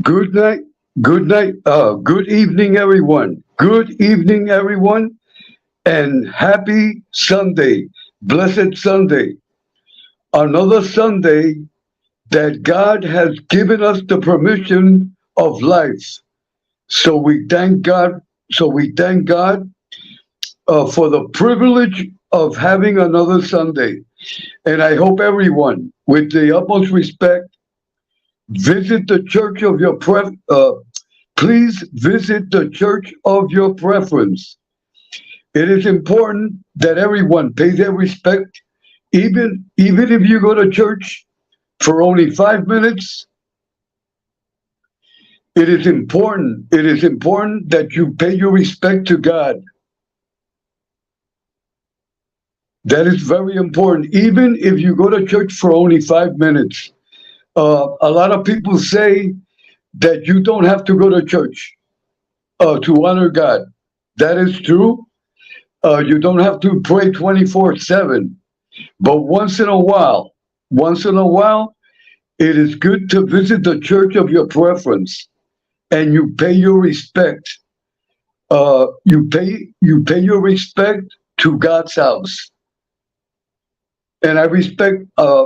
Good night. Good evening, everyone. Good evening, everyone, and happy Sunday. Blessed Sunday. Another Sunday that God has given us the permission of life. So we thank God. So we thank God for the privilege of having another Sunday. And I hope everyone, with the utmost respect, visit the church of your please visit the church of your preference. It is important that everyone pay their respect, even if you go to church for only 5 minutes. It is important. It is important that you pay your respect to God. That is very important. Even if you go to church for only 5 minutes, a lot of people say that you don't have to go to church to honor God. That is true. You don't have to pray 24/7, but once in a while, it is good to visit the church of your preference, and you pay your respect. You pay your respect to God's house, and I respect all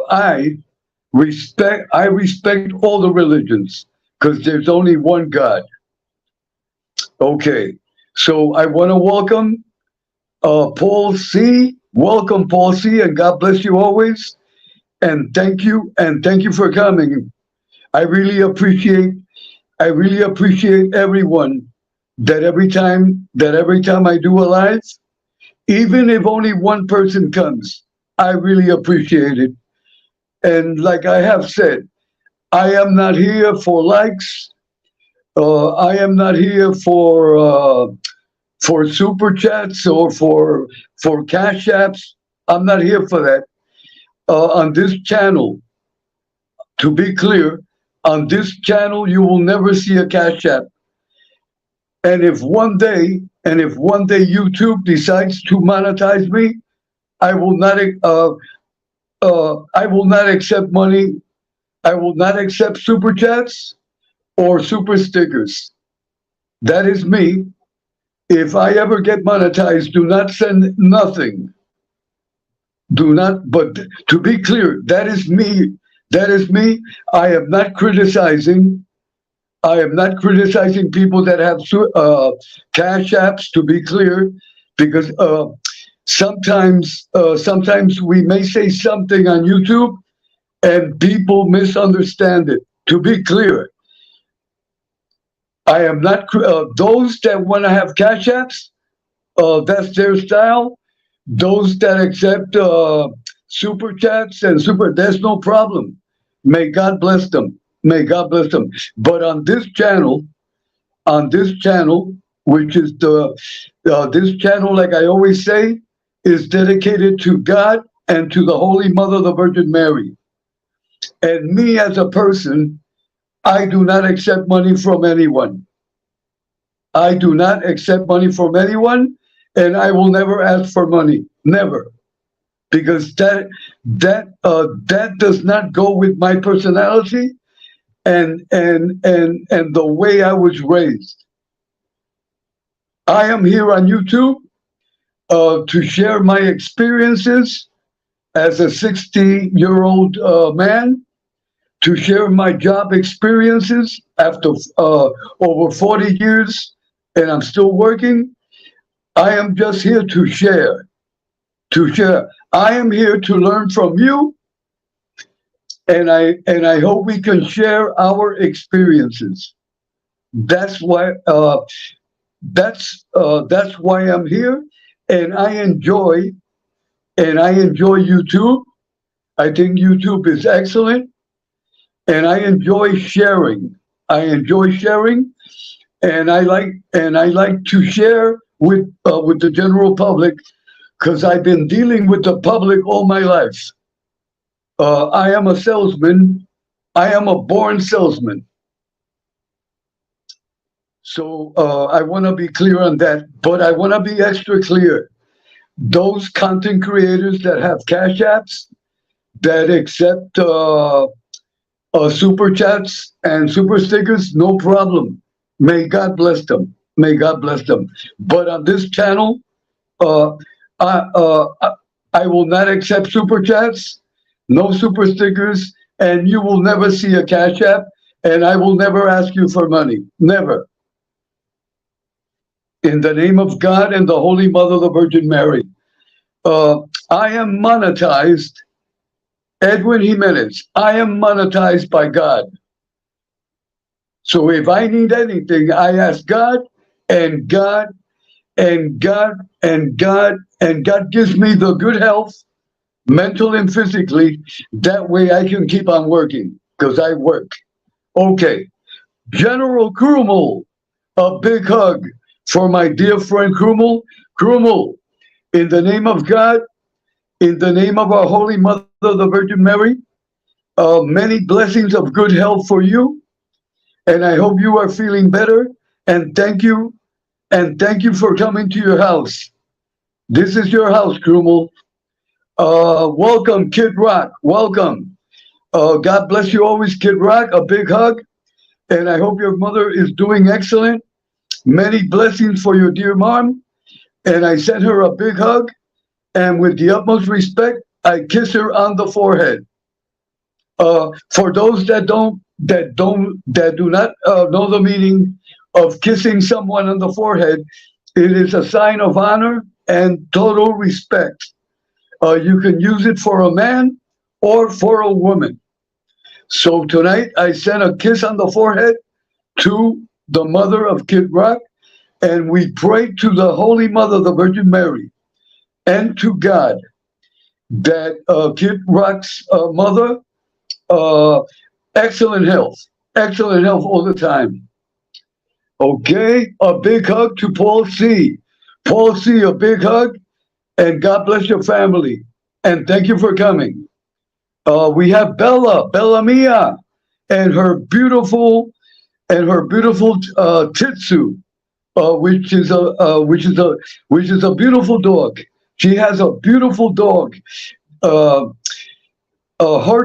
the religions because there's only one God. Okay, so I want to welcome Paul C. Welcome, Paul C. And God bless you always. And thank you for coming. I really appreciate I really appreciate everyone that every time I do a live, even if only one person comes, I really appreciate it. And like I have said, I am not here for likes. I am not here for super chats or for cash apps. I'm not here for that. On this channel, to be clear, on this channel you will never see a cash app. And if one day YouTube decides to monetize me, I will not I will not accept money. I will not accept super chats or super stickers. That is me. If I ever get monetized, do not send nothing. Do not, but to be clear, that is me. That is me. I am not criticizing. I am not criticizing people that have cash apps. To be clear, because sometimes we may say something on YouTube and people misunderstand it. To be clear, I am not those that want to have cash apps. That's their style. Those that accept super chats and there's no problem. May God bless them. May God bless them. But on this channel, which is this channel, like I always say, is dedicated to God and to the Holy Mother, the Virgin Mary. And me as a person, I do not accept money from anyone. I do not accept money from anyone, and I will never ask for money. Never, because that does not go with my personality and the way I was raised. I am here on YouTube to share my experiences as a 60-year-old man, to share my job experiences after over 40 years, and I'm still working. I am just here to share, to share. I am here to learn from you, and I hope we can share our experiences. That's why that's why I'm here, and I enjoy YouTube. I think YouTube is excellent, and I enjoy sharing. I enjoy sharing, and I like to share with the general public because I've been dealing with the public all my life. I am a salesman. I am a born salesman. So I want to be clear on that, but I want to be extra clear. Those content creators that have cash apps that accept super chats and super stickers, no problem. May God bless them. May God bless them. But on this channel, uh, I, uh, I will not accept super chats, no super stickers, and you will never see a Cash App, and I will never ask you for money. Never. In the name of God and the Holy Mother, the Virgin Mary. Uh, I am monetized, Edwin Jimenez. I am monetized by God. So if I need anything, I ask God, and God, and God, and God, and God gives me the good health, mental and physically. That way I can keep on working because I work. Okay. General Krumel, a big hug for my dear friend Krumel. Krumel, in the name of God, in the name of our Holy Mother, the Virgin Mary, many blessings of good health for you. And I hope you are feeling better. And thank you. And thank you for coming to your house. This is your house, Krumel. Welcome, Kid Rock. Welcome. God bless you always, Kid Rock. A big hug. And I hope your mother is doing excellent. Many blessings for your dear mom. And I sent her a big hug. And with the utmost respect, I kiss her on the forehead. For those that do not know the meaning of kissing someone on the forehead, it is a sign of honor and total respect. You can use it for a man or for a woman. So tonight I sent a kiss on the forehead to the mother of Kid Rock, and we pray to the Holy Mother, the Virgin Mary, and to God that Kid Rock's mother, excellent health all the time. Okay, a big hug to Paul C. Paul C, a big hug, and God bless your family. And thank you for coming. We have Bella Mia, and her beautiful Titsu, which is a beautiful dog. She has a beautiful dog. Her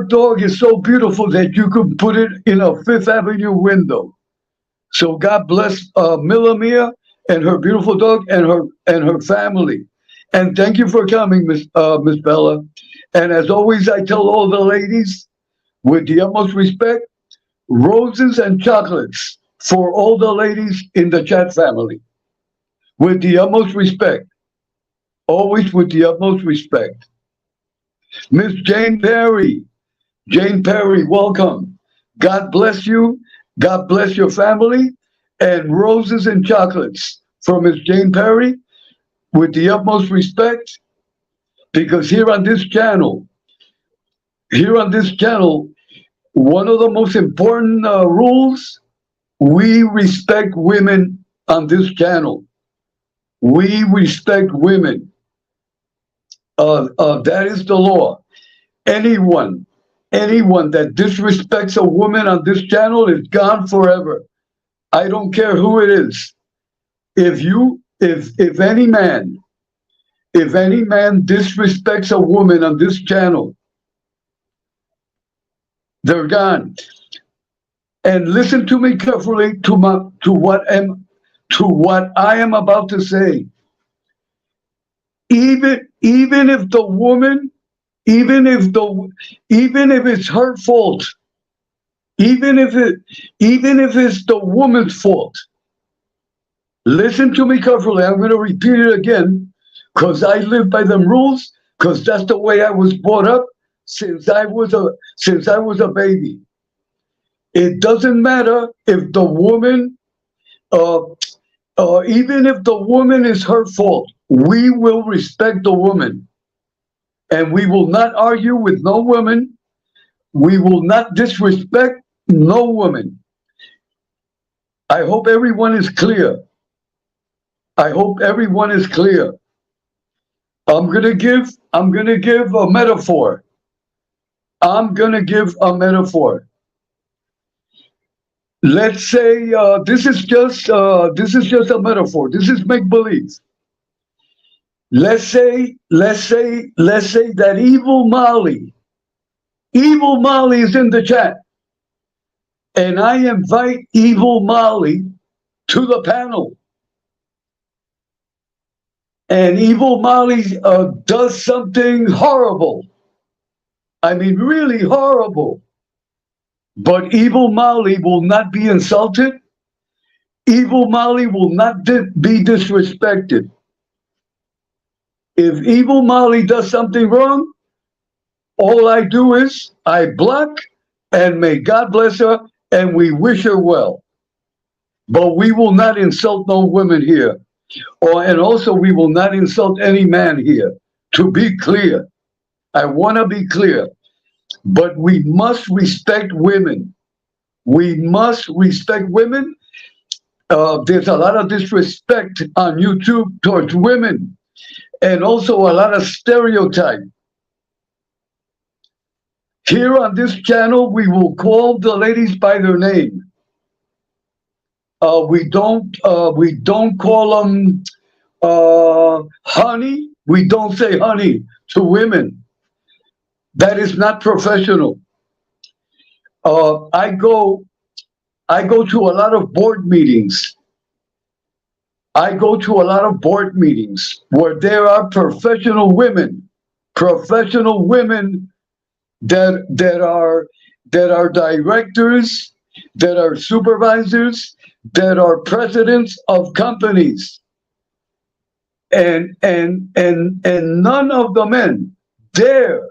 dog is so beautiful that you could put it in a Fifth Avenue window. So God bless Mia and her beautiful dog and her family. And thank you for coming, Miss Bella. And as always, I tell all the ladies, with the utmost respect, roses and chocolates for all the ladies in the chat family. With the utmost respect. Always with the utmost respect. Miss Jane Perry. Jane Perry, welcome. God bless you. God bless your family. And roses and chocolates for Miss Jane Perry with the utmost respect. Because here on this channel, one of the most important rules, we respect women on this channel. We respect women. That is the law. Anyone that disrespects a woman on this channel is gone forever. I don't care who it is. If any man disrespects a woman on this channel, they're gone. And listen to me carefully to what I am about to say. Even if the woman, even if it's her fault, even if it's the woman's fault. Listen to me carefully. I'm going to repeat it again because I live by them rules, because that's the way I was brought up since I was a baby. It doesn't matter if the woman, even if the woman is her fault, we will respect the woman. And we will not argue with no woman. We will not disrespect no woman. I hope everyone is clear. I'm gonna give a metaphor. Let's say this is just a metaphor. This is make believe. Let's say that Evil Molly is in the chat. and I invite Evil Molly to the panel. And Evil Molly does something horrible. I mean, really horrible. But Evil Molly will not be insulted. Evil Molly will not be disrespected. If Evil Molly does something wrong, all I do is I block, and may God bless her, and we wish her well. But we will not insult no women here. And also we will not insult any man here. To be clear, I want to be clear. But we must respect women. We must respect women. There's a lot of disrespect on YouTube towards women, and also a lot of stereotype. Here on this channel, we will call the ladies by their name. We don't call them honey. We don't say honey to women. That is not professional. I go to a lot of board meetings. I go to a lot of board meetings where there are professional women that are directors, that are supervisors, that are presidents of companies, and none of the men dare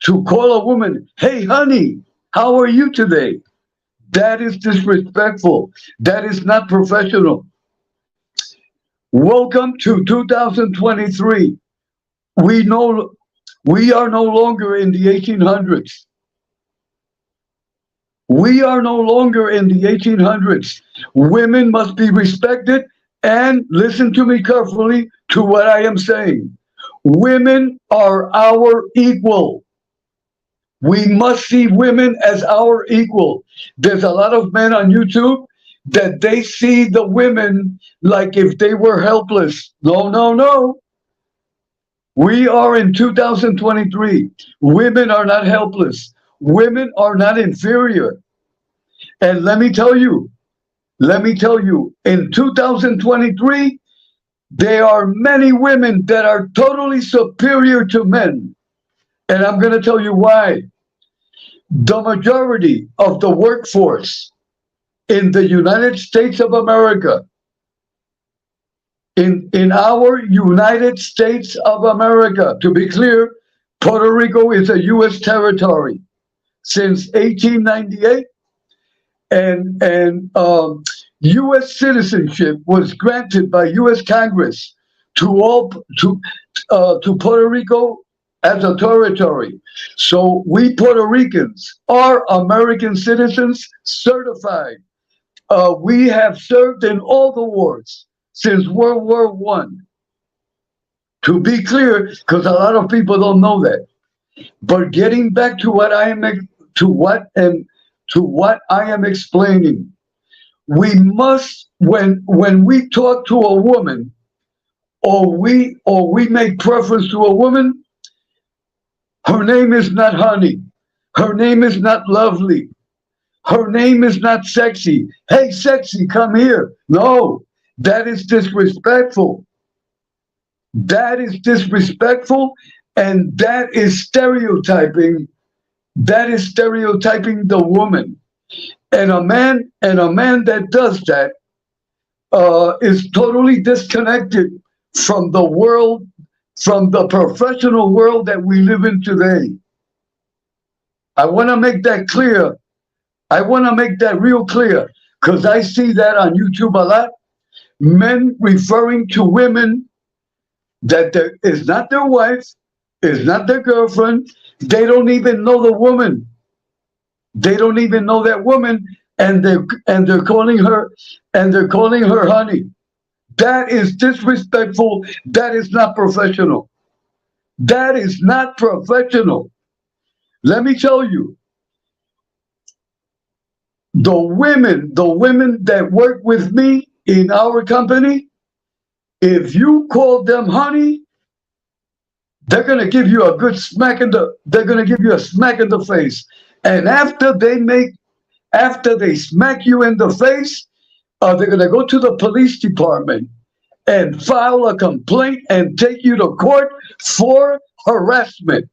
to call a woman, "Hey, honey, how are you today?" That is disrespectful. That is not professional. Welcome to 2023. We are no longer in the 1800s. We are no longer in the 1800s. Women must be respected, and listen to me carefully to what I am saying. Women are our equal. We must see women as our equal. There's a lot of men on YouTube that they see the women like if they were helpless. No, no, no. We are in 2023. Women are not helpless. Women are not inferior. And let me tell you, in 2023, there are many women that are totally superior to men. And I'm going to tell you why. The majority of the workforce in the United States of America, in our United States of America, to be clear, Puerto Rico is a U.S. territory since 1898, and U.S. citizenship was granted by U.S. Congress to Puerto Rico as a territory. So we Puerto Ricans are American citizens certified. We have served in all the wars since World War I. To be clear, because a lot of people don't know that. But getting back to what I am explaining, we must, when we talk to a woman, or we make preference to a woman, her name is not honey. Her name is not lovely. Her name is not sexy. Hey, sexy, come here. No, that is disrespectful. That is disrespectful, and that is stereotyping. That is stereotyping the woman. And a man that does that is totally disconnected from the world, from the professional world that we live in today. I want to make that clear. I want to make that real clear, because I see that on YouTube a lot. Men referring to women that is not their wife, is not their girlfriend. They don't even know the woman. They don't even know that woman, and they're calling her honey. That is disrespectful. That is not professional. That is not professional. Let me tell you, the women that work with me in our company, if you call them honey, they're gonna give you a good smack in the. They're gonna give you a smack in the face, and after they make After they smack you in the face, they're going to go to the police department and file a complaint and take you to court for harassment.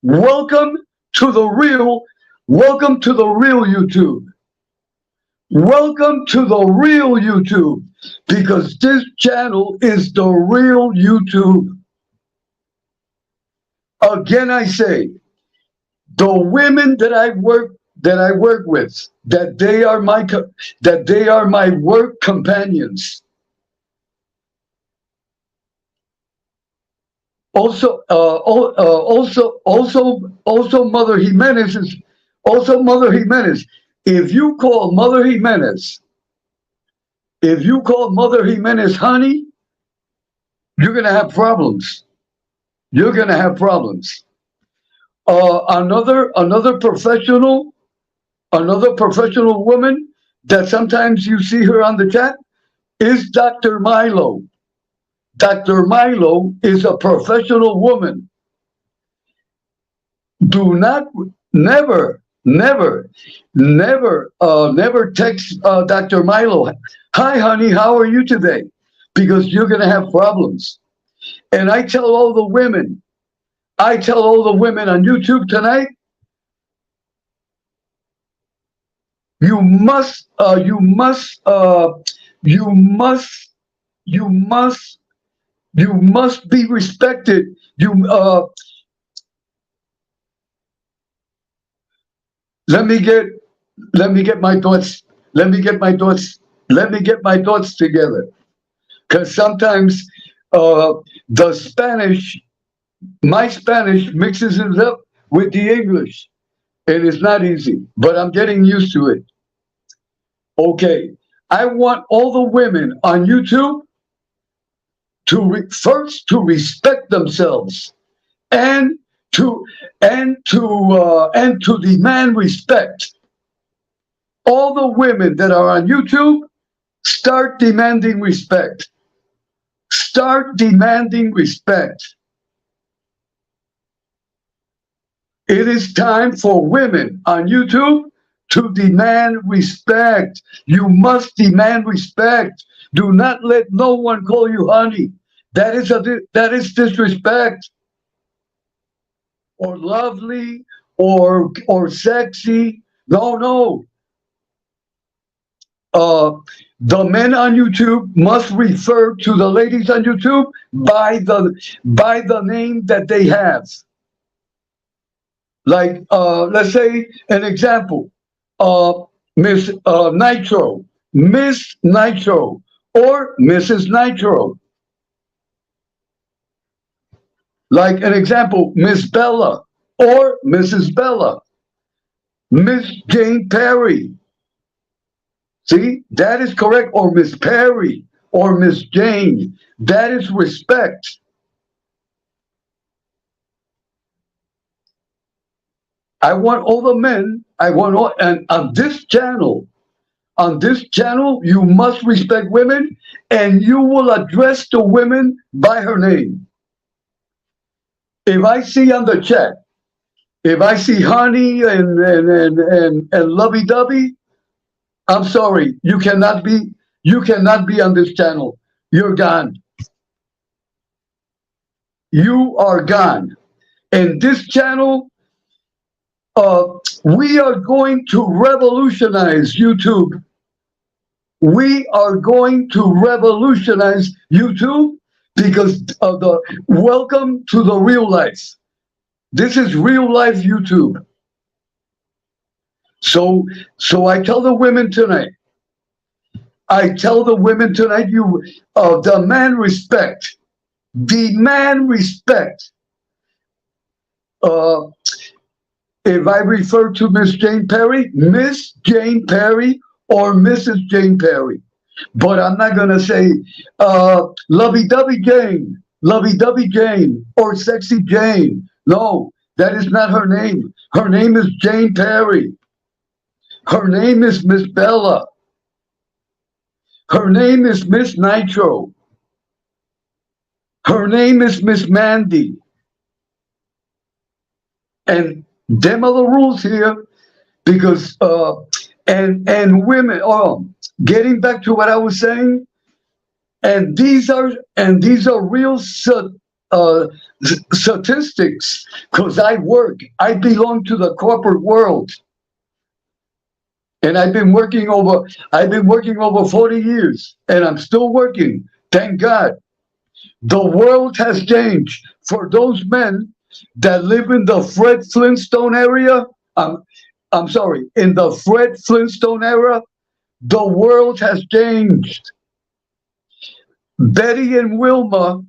Welcome to the real, welcome to the real YouTube. Welcome to the real YouTube, because this channel is the real YouTube. Again, I say, the women that I work with, that they are my work companions. Also, Mother Jimenez is also Mother Jimenez. If you call Mother Jimenez honey, you're gonna have problems. You're gonna have problems. Another professional woman that sometimes you see her on the chat is Dr. Milo. Dr. Milo is a professional woman. Do not, never text Dr. Milo, "Hi, honey, how are you today?" Because you're going to have problems. And I tell all the women on YouTube tonight, you must be respected. Let me get my thoughts. Let me get my thoughts together. Because sometimes the Spanish, my Spanish mixes it up with the English, and it's not easy. But I'm getting used to it. Okay, I want all the women on YouTube to first to respect themselves and to demand respect. All the women that are on YouTube, start demanding respect. Start demanding respect. It is time for women on YouTube to demand respect. You must demand respect. Do not let no one call you honey. That is disrespect. Or lovely, or sexy. No. The men on YouTube must refer to the ladies on YouTube by the name that they have. Like, let's say an example, Miss Nitro, Miss Nitro, or Mrs. Nitro. Like an example, Miss Bella or Mrs. Bella, Miss Jane Perry. See, that is correct. Or Miss Perry or Miss Jane. That is respect. I want all the men, and on this channel, you must respect women, and you will address the women by her name. If I see on the chat, if I see honey and lovey-dovey, I'm sorry, you cannot be on this channel. You're gone. You are gone. And this channel, we are going to revolutionize YouTube. We are going to revolutionize YouTube because of the welcome to the real life. This is real life YouTube. So I tell the women tonight, you demand respect. Demand respect. If I refer to Miss Jane Perry or Mrs. Jane Perry. But I'm not going to say lovey-dovey Jane, or sexy Jane. No, that is not her name. Her name is Jane Perry. Her name is Miss Bella. Her name is Miss Nitro. Her name is Miss Mandy. And them are the rules here. because and women. Oh, getting back to what I was saying, and these are real uh, statistics because I belong to the corporate world, and I've been working over 40 years, and I'm still working. Thank God. The world has changed for those men that live in the Fred Flintstone area. I'm sorry, in the Fred Flintstone era, the world has changed. Betty and Wilma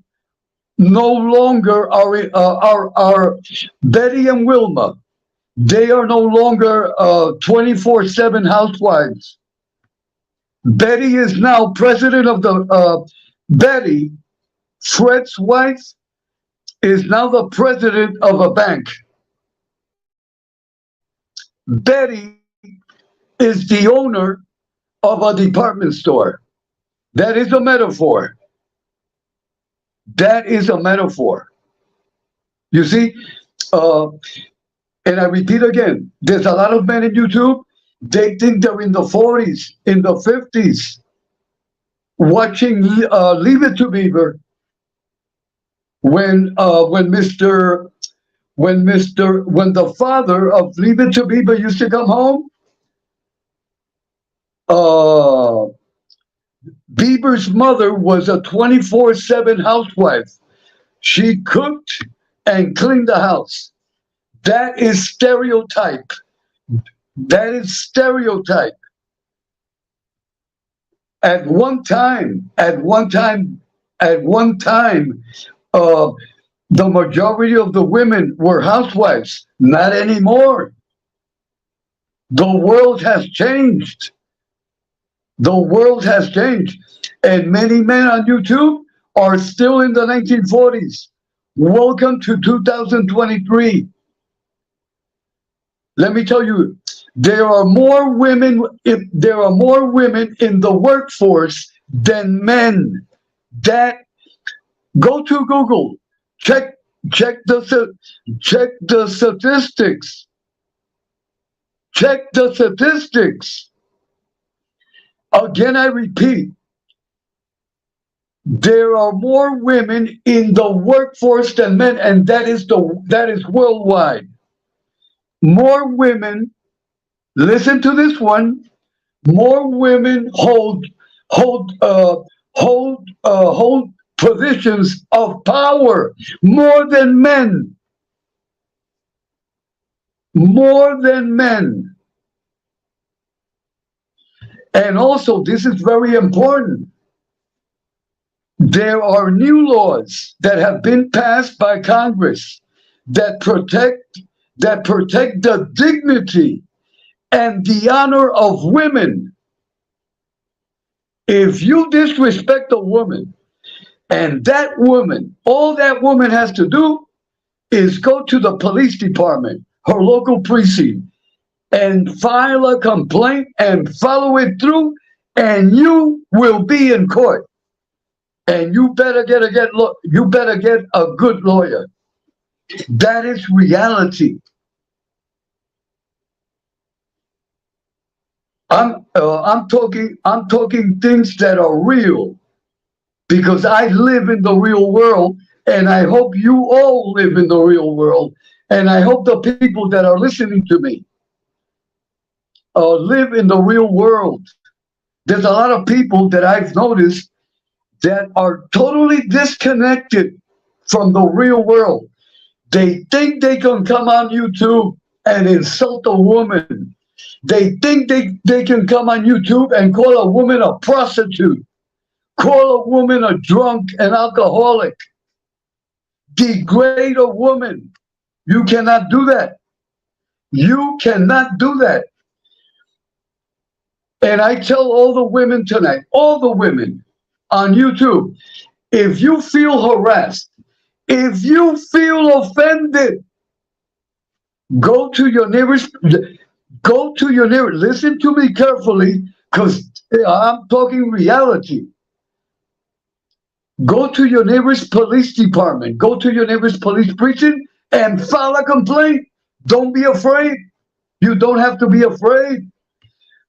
no longer are Betty and Wilma. They are no longer 24/7 housewives. Betty is now president of the Betty, Fred's wife, is now the president of a bank. Betty is the owner of a department store. That is a metaphor. That is a metaphor. You see, uh, and I repeat again, there's a lot of men in YouTube. They think they're in the 40s, in the 50s, watching Leave It to Beaver when the father of Leave It to Beaver used to come home. Uh, Bieber's mother was a 24/7 housewife. She cooked and cleaned the house. That is stereotype. That is stereotype. At one time, uh, the majority of the women were housewives. Not anymore. The world has changed. The world has changed. And many men on YouTube are still in the 1940s. Welcome to 2023. Let me tell you, there are more women in the workforce than men. That go to Google, check check the check the statistics. Check the statistics. Again, I repeat, there are more women in the workforce than men, and that is worldwide. More women, listen to this one, more women hold hold positions of power more than men. More than men. And also, this is very important. There are new laws that have been passed by Congress that protect the dignity and the honor of women. If you disrespect a woman, and that woman, all that woman has to do is go to the police department, her local precinct, and file a complaint and follow it through, and you will be in court. And you better get a good lawyer. That is reality. I'm talking things that are real because I live in the real world, and I hope you all live in the real world, and I hope the people that are listening to me live in the real world. There's a lot of people that I've noticed that are totally disconnected from the real world. They think they can come on YouTube and insult a woman. They think they can come on YouTube and call a woman a prostitute, call a woman a drunk and alcoholic, degrade a woman. You cannot do that. You cannot do that. And I tell all the women tonight, all the women on YouTube, if you feel harassed, if you feel offended, go to your nearest, listen to me carefully, because I'm talking reality. Go to your nearest police department, go to your nearest police precinct and file a complaint. Don't be afraid. You don't have to be afraid.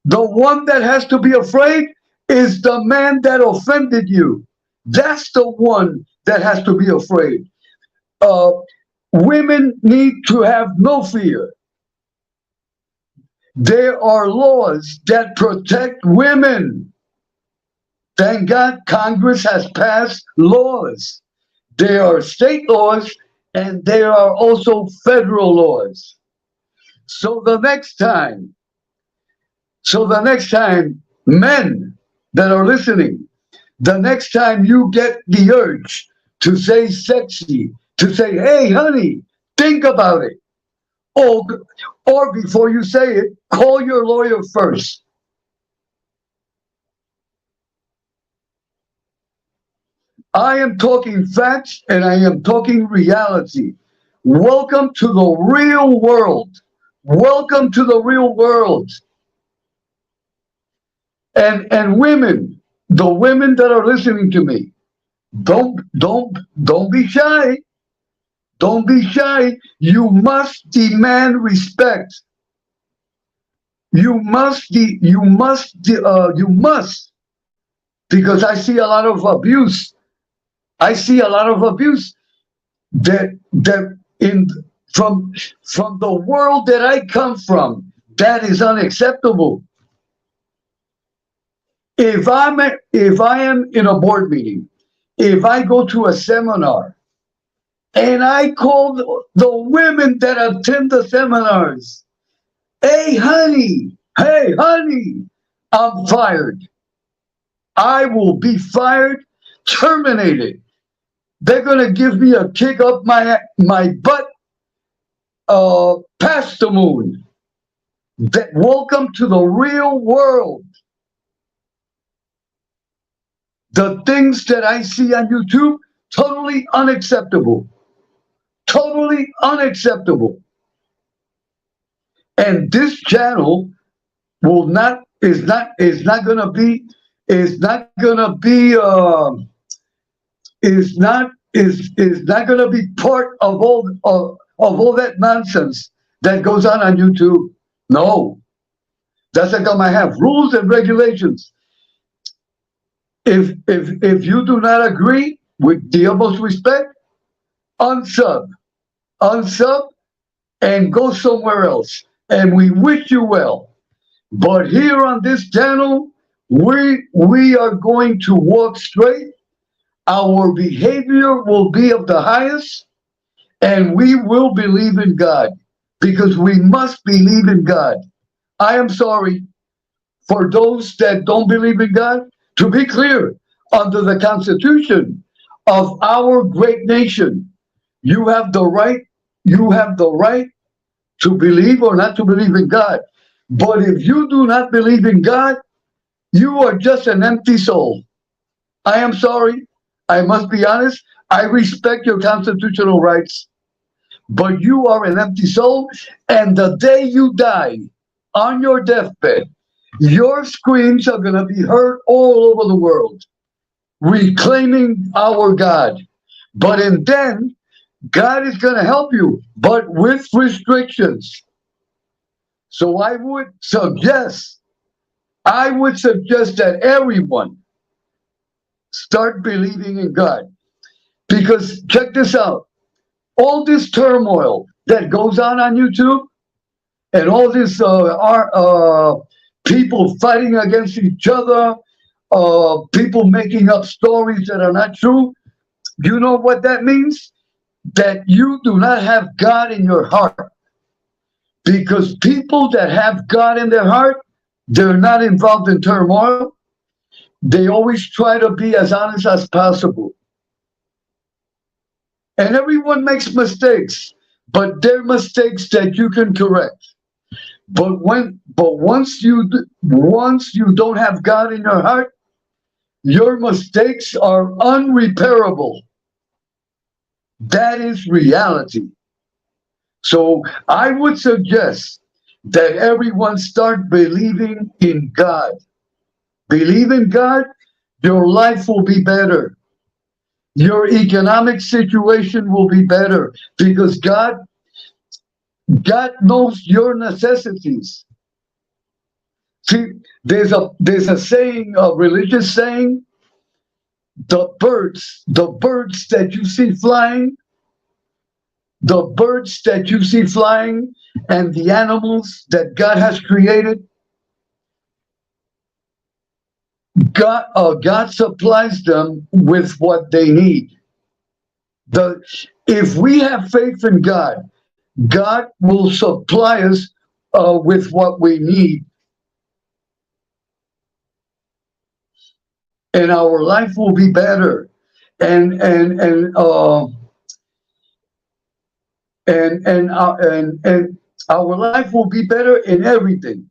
The one that has to be afraid is the man that offended you. That's the one that has to be afraid. Uh, Women need to have no fear. There are laws that protect women. Thank God Congress has passed laws. There are state laws and there are also federal laws. So the next time, men that are listening, the next time you get the urge to say sexy, to say, hey, honey, think about it. Or, or before you say it, call your lawyer first. I am talking facts and I am talking reality. Welcome to the real world. Welcome to the real world. And women, the women that are listening to me, don't be shy. Don't be shy. You must demand respect. You must, because I see a lot of abuse. I see a lot of abuse that in from the world that I come from. That is unacceptable. If I am in a board meeting, if I go to a seminar, and I call the women that attend the seminars, hey honey, I'm fired. I will be fired, terminated. They're gonna give me a kick up my butt, past the moon. Welcome to the real world. The things that I see on YouTube, totally unacceptable. Totally unacceptable. And this channel is not gonna be is not gonna be is not gonna be part of all that nonsense that goes on YouTube. No, that's like I have rules and regulations. If you do not agree, with the utmost respect, unsub, unsub, and go somewhere else. And we wish you well. But here on this channel, we are going to walk straight. Our behavior will be of the highest, and we will believe in God, because we must believe in God. I am sorry for those that don't believe in God. To be clear, under the Constitution of our great nation, you have the right to believe or not to believe in God. But if you do not believe in God, you are just an empty soul. I am sorry. I must be honest. I respect your constitutional rights, but you are an empty soul. And the day you die on your deathbed, your screams are going to be heard all over the world, reclaiming our God. But and then God is going to help you, but with restrictions. So I would suggest that everyone start believing in God. Because check this out. All this turmoil that goes on YouTube, and all this people fighting against each other, people making up stories that are not true, you know what that means? That you do not have God in your heart. Because people that have God in their heart, they're not involved in turmoil. They always try to be as honest as possible. And everyone makes mistakes, but they're mistakes that you can correct. But once you don't have God in your heart, your mistakes are unrepairable. That is reality. So I would suggest that everyone start believing in God. Believe in God, your life will be better. Your economic situation will be better, because God God knows your necessities. See, there's a saying, a religious saying, the birds that you see flying, the birds that you see flying, and the animals that God has created, God supplies them with what they need. The If we have faith in God, God will supply us with what we need, and our life will be better. And our life will be better in everything.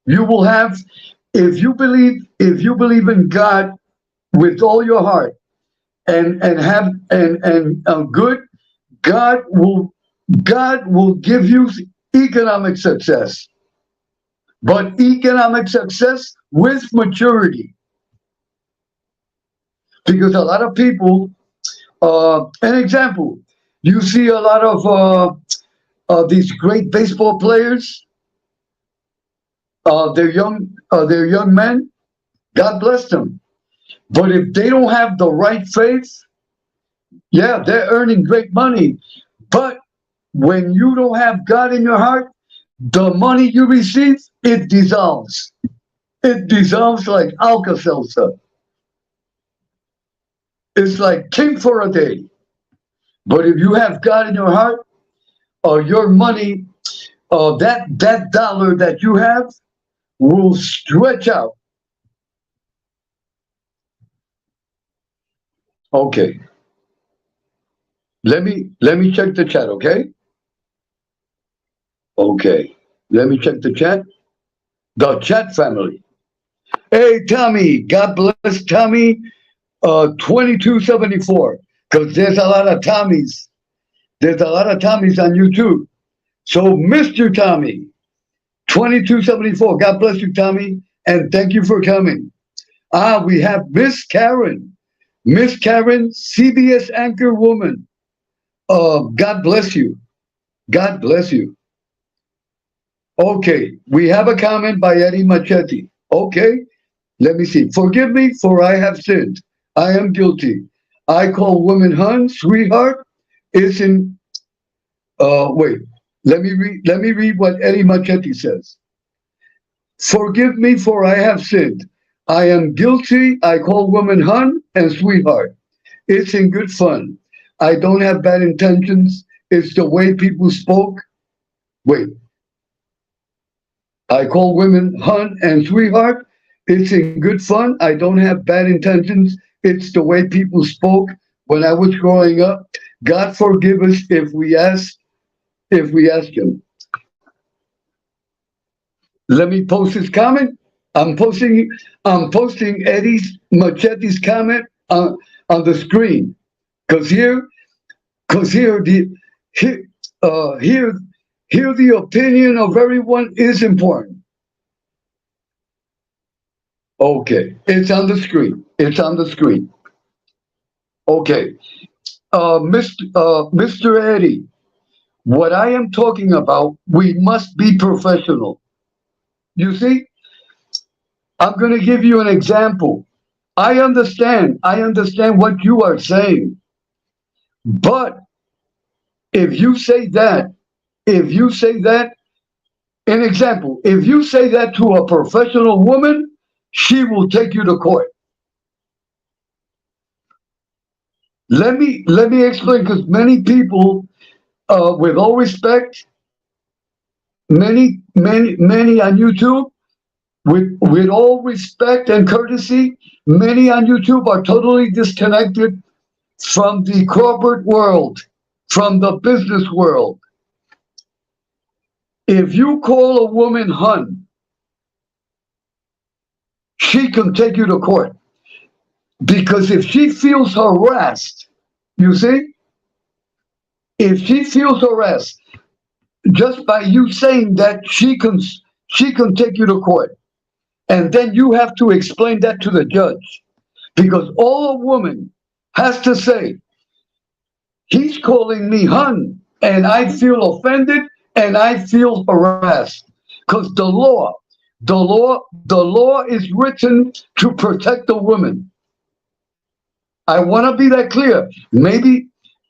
You will have, if you believe in God with all your heart, and good, God will God will give you economic success, but economic success with maturity. Because a lot of people, an example, you see a lot of these great baseball players. They're young men. God bless them. But if they don't have the right faith, yeah, they're earning great money. But when you don't have God in your heart, the money you receive, it dissolves. It dissolves like Alka-Seltzer. It's like king for a day. But if you have God in your heart, your money, that dollar that you have will stretch out. Okay. Let me check the chat, okay? Okay. Let me check the chat. The chat family. Hey Tommy, God bless Tommy. 2274. Because there's a lot of Tommies. There's a lot of Tommies on YouTube. So Mr. Tommy, 2274. God bless you, Tommy, and thank you for coming. We have Miss Karen. Miss Karen, CBS anchor woman. God bless you. God bless you. Okay, we have a comment by Eddie Machetti. Okay, let me see. Forgive me, for I have sinned. I am guilty. I call women hun, sweetheart. It's in. Wait. Let me read. Let me read what Eddie Machetti says. Forgive me, for I have sinned. I am guilty. I call women hun and sweetheart. It's in good fun. I don't have bad intentions. It's the way people spoke. Wait. I call women hun and sweetheart. It's in good fun. I don't have bad intentions. It's the way people spoke when I was growing up. God forgive us if we ask him. Let me post his comment. I'm posting Eddie Machetti's comment on the screen. Cause here here here the opinion of everyone is important. Okay, it's on the screen. It's on the screen. Okay, Mr. Eddie, what I am talking about, we must be professional. You see, I'm going to give you an example. I understand what you are saying. But if you say that, if you say that, an example, if you say that to a professional woman, she will take you to court. Let me explain, because many people, with all respect, many on YouTube, with all respect and courtesy, many on YouTube are totally disconnected from the corporate world, from the business world. If you call a woman hun, she can take you to court. Because if she feels harassed, you see, if she feels harassed just by you saying that, she can take you to court. And then you have to explain that to the judge. Because all a woman has to say, he's calling me hun. and I feel offended and I feel harassed because the law is written to protect the woman. I want to be that clear.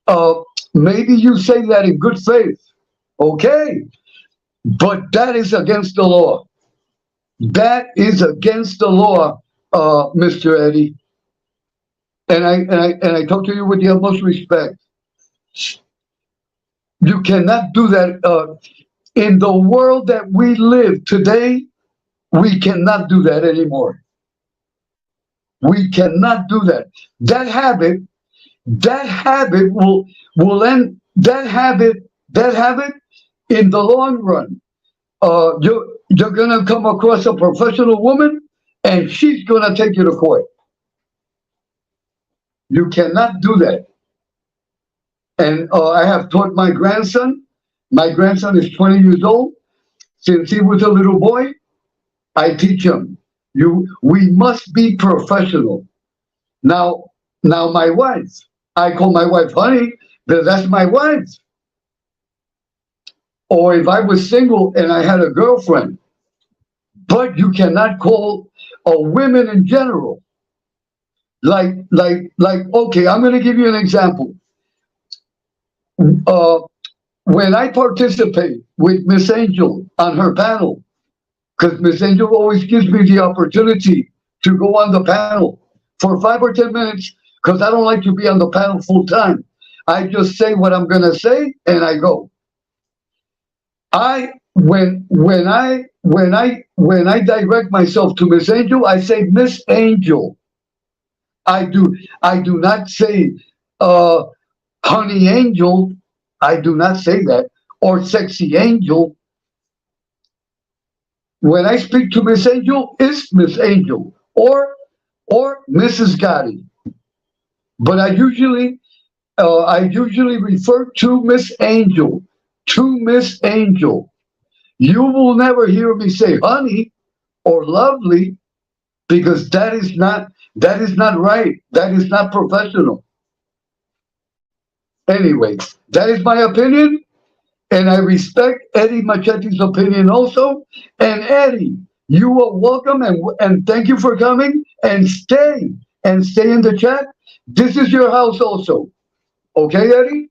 Uh, maybe you say that in good faith, okay? But that is against the law. That is against the law, Mr. Eddie. And I talk to you with the utmost respect. You cannot do that. In the world that we live today, we cannot do that anymore. We cannot do that. That habit, that habit will end. That habit in the long run. You're gonna come across a professional woman, and she's gonna take you to court. You cannot do that. And I have taught my grandson. My grandson is 20 years old. Since he was a little boy, I teach him. We must be professional. Now, my wife. I call my wife honey, but that's my wife. Or if I was single and I had a girlfriend, but you cannot call women in general. Like. Okay, I'm going to give you an example. Uh, when I participate with Miss Angel on her panel, because Miss Angel always gives me the opportunity to go on the panel for 5 or 10 minutes, because I don't like to be on the panel full time. I just say what I'm going to say and I go. I when I direct myself to Miss Angel, I say Miss Angel. I do not say uh, honey angel. I do not say that, or sexy angel. When I speak to Miss Angel, it's Miss Angel or Mrs. Gotti. But I usually refer to Miss Angel. To Miss Angel. You will never hear me say honey or lovely, because that is not right. That is not professional. Anyway, that is my opinion, and I respect Eddie Machete's opinion also. And Eddie, you are welcome, and thank you for coming, and stay in the chat. This is your house also. Okay, Eddie?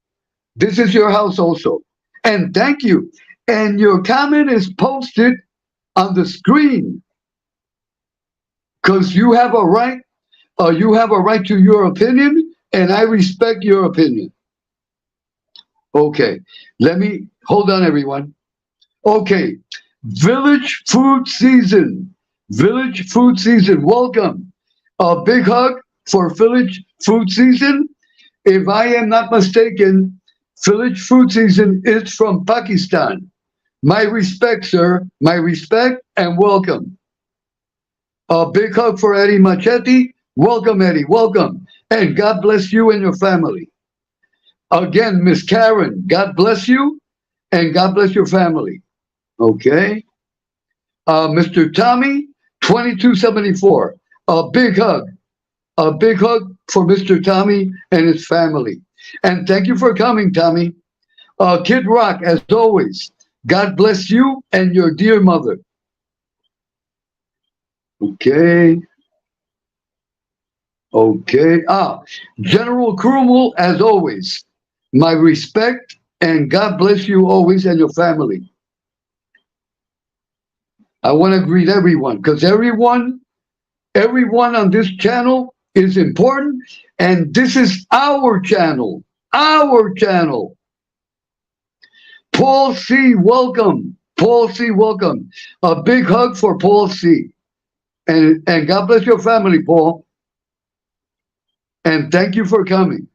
This is your house also. And thank you. And your comment is posted on the screen, because you have a right. You have a right to your opinion, and I respect your opinion. Okay, let me hold on, everyone. Okay, Village Food Season. Village Food Season. Welcome. A big hug for Village Food Season. If I am not mistaken, Village Food Season is from Pakistan. My respect, sir. My respect and welcome. A big hug for Eddie Machete. Welcome, Eddie. Welcome. And God bless you and your family. Again, Miss Karen, God bless you and God bless your family. Okay. Mr. Tommy, 2274. A big hug. A big hug for Mr. Tommy and his family. And thank you for coming, Tommy. Kid Rock, as always, God bless you and your dear mother. Okay. Okay. General Krumel, as always, my respect and God bless you always and your family. I want to greet everyone, because everyone on this channel is important, and this is our channel. Our channel. Paul C, welcome. Paul C, welcome. A big hug for Paul C. And God bless your family, Paul. And thank you for coming.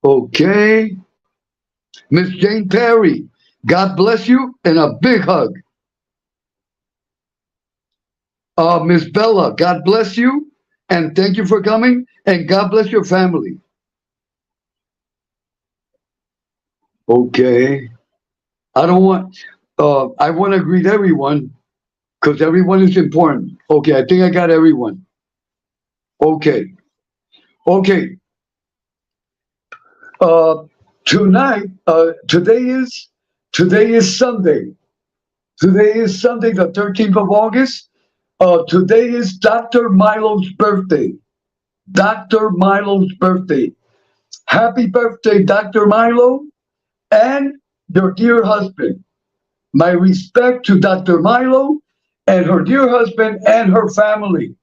Okay. Miss Jane Perry, God bless you and a big hug. Miss Bella, God bless you and thank you for coming and God bless your family. Okay. I don't want, I want to greet everyone because everyone is important. Okay, I think I got everyone. Okay. Okay. Uh, Tonight, today is Sunday. Today is Sunday, the 13th of August. Today is Dr. Milo's birthday. Dr. Milo's birthday. Happy birthday, Dr. Milo, and your dear husband. My respect to Dr. Milo and her dear husband and her family.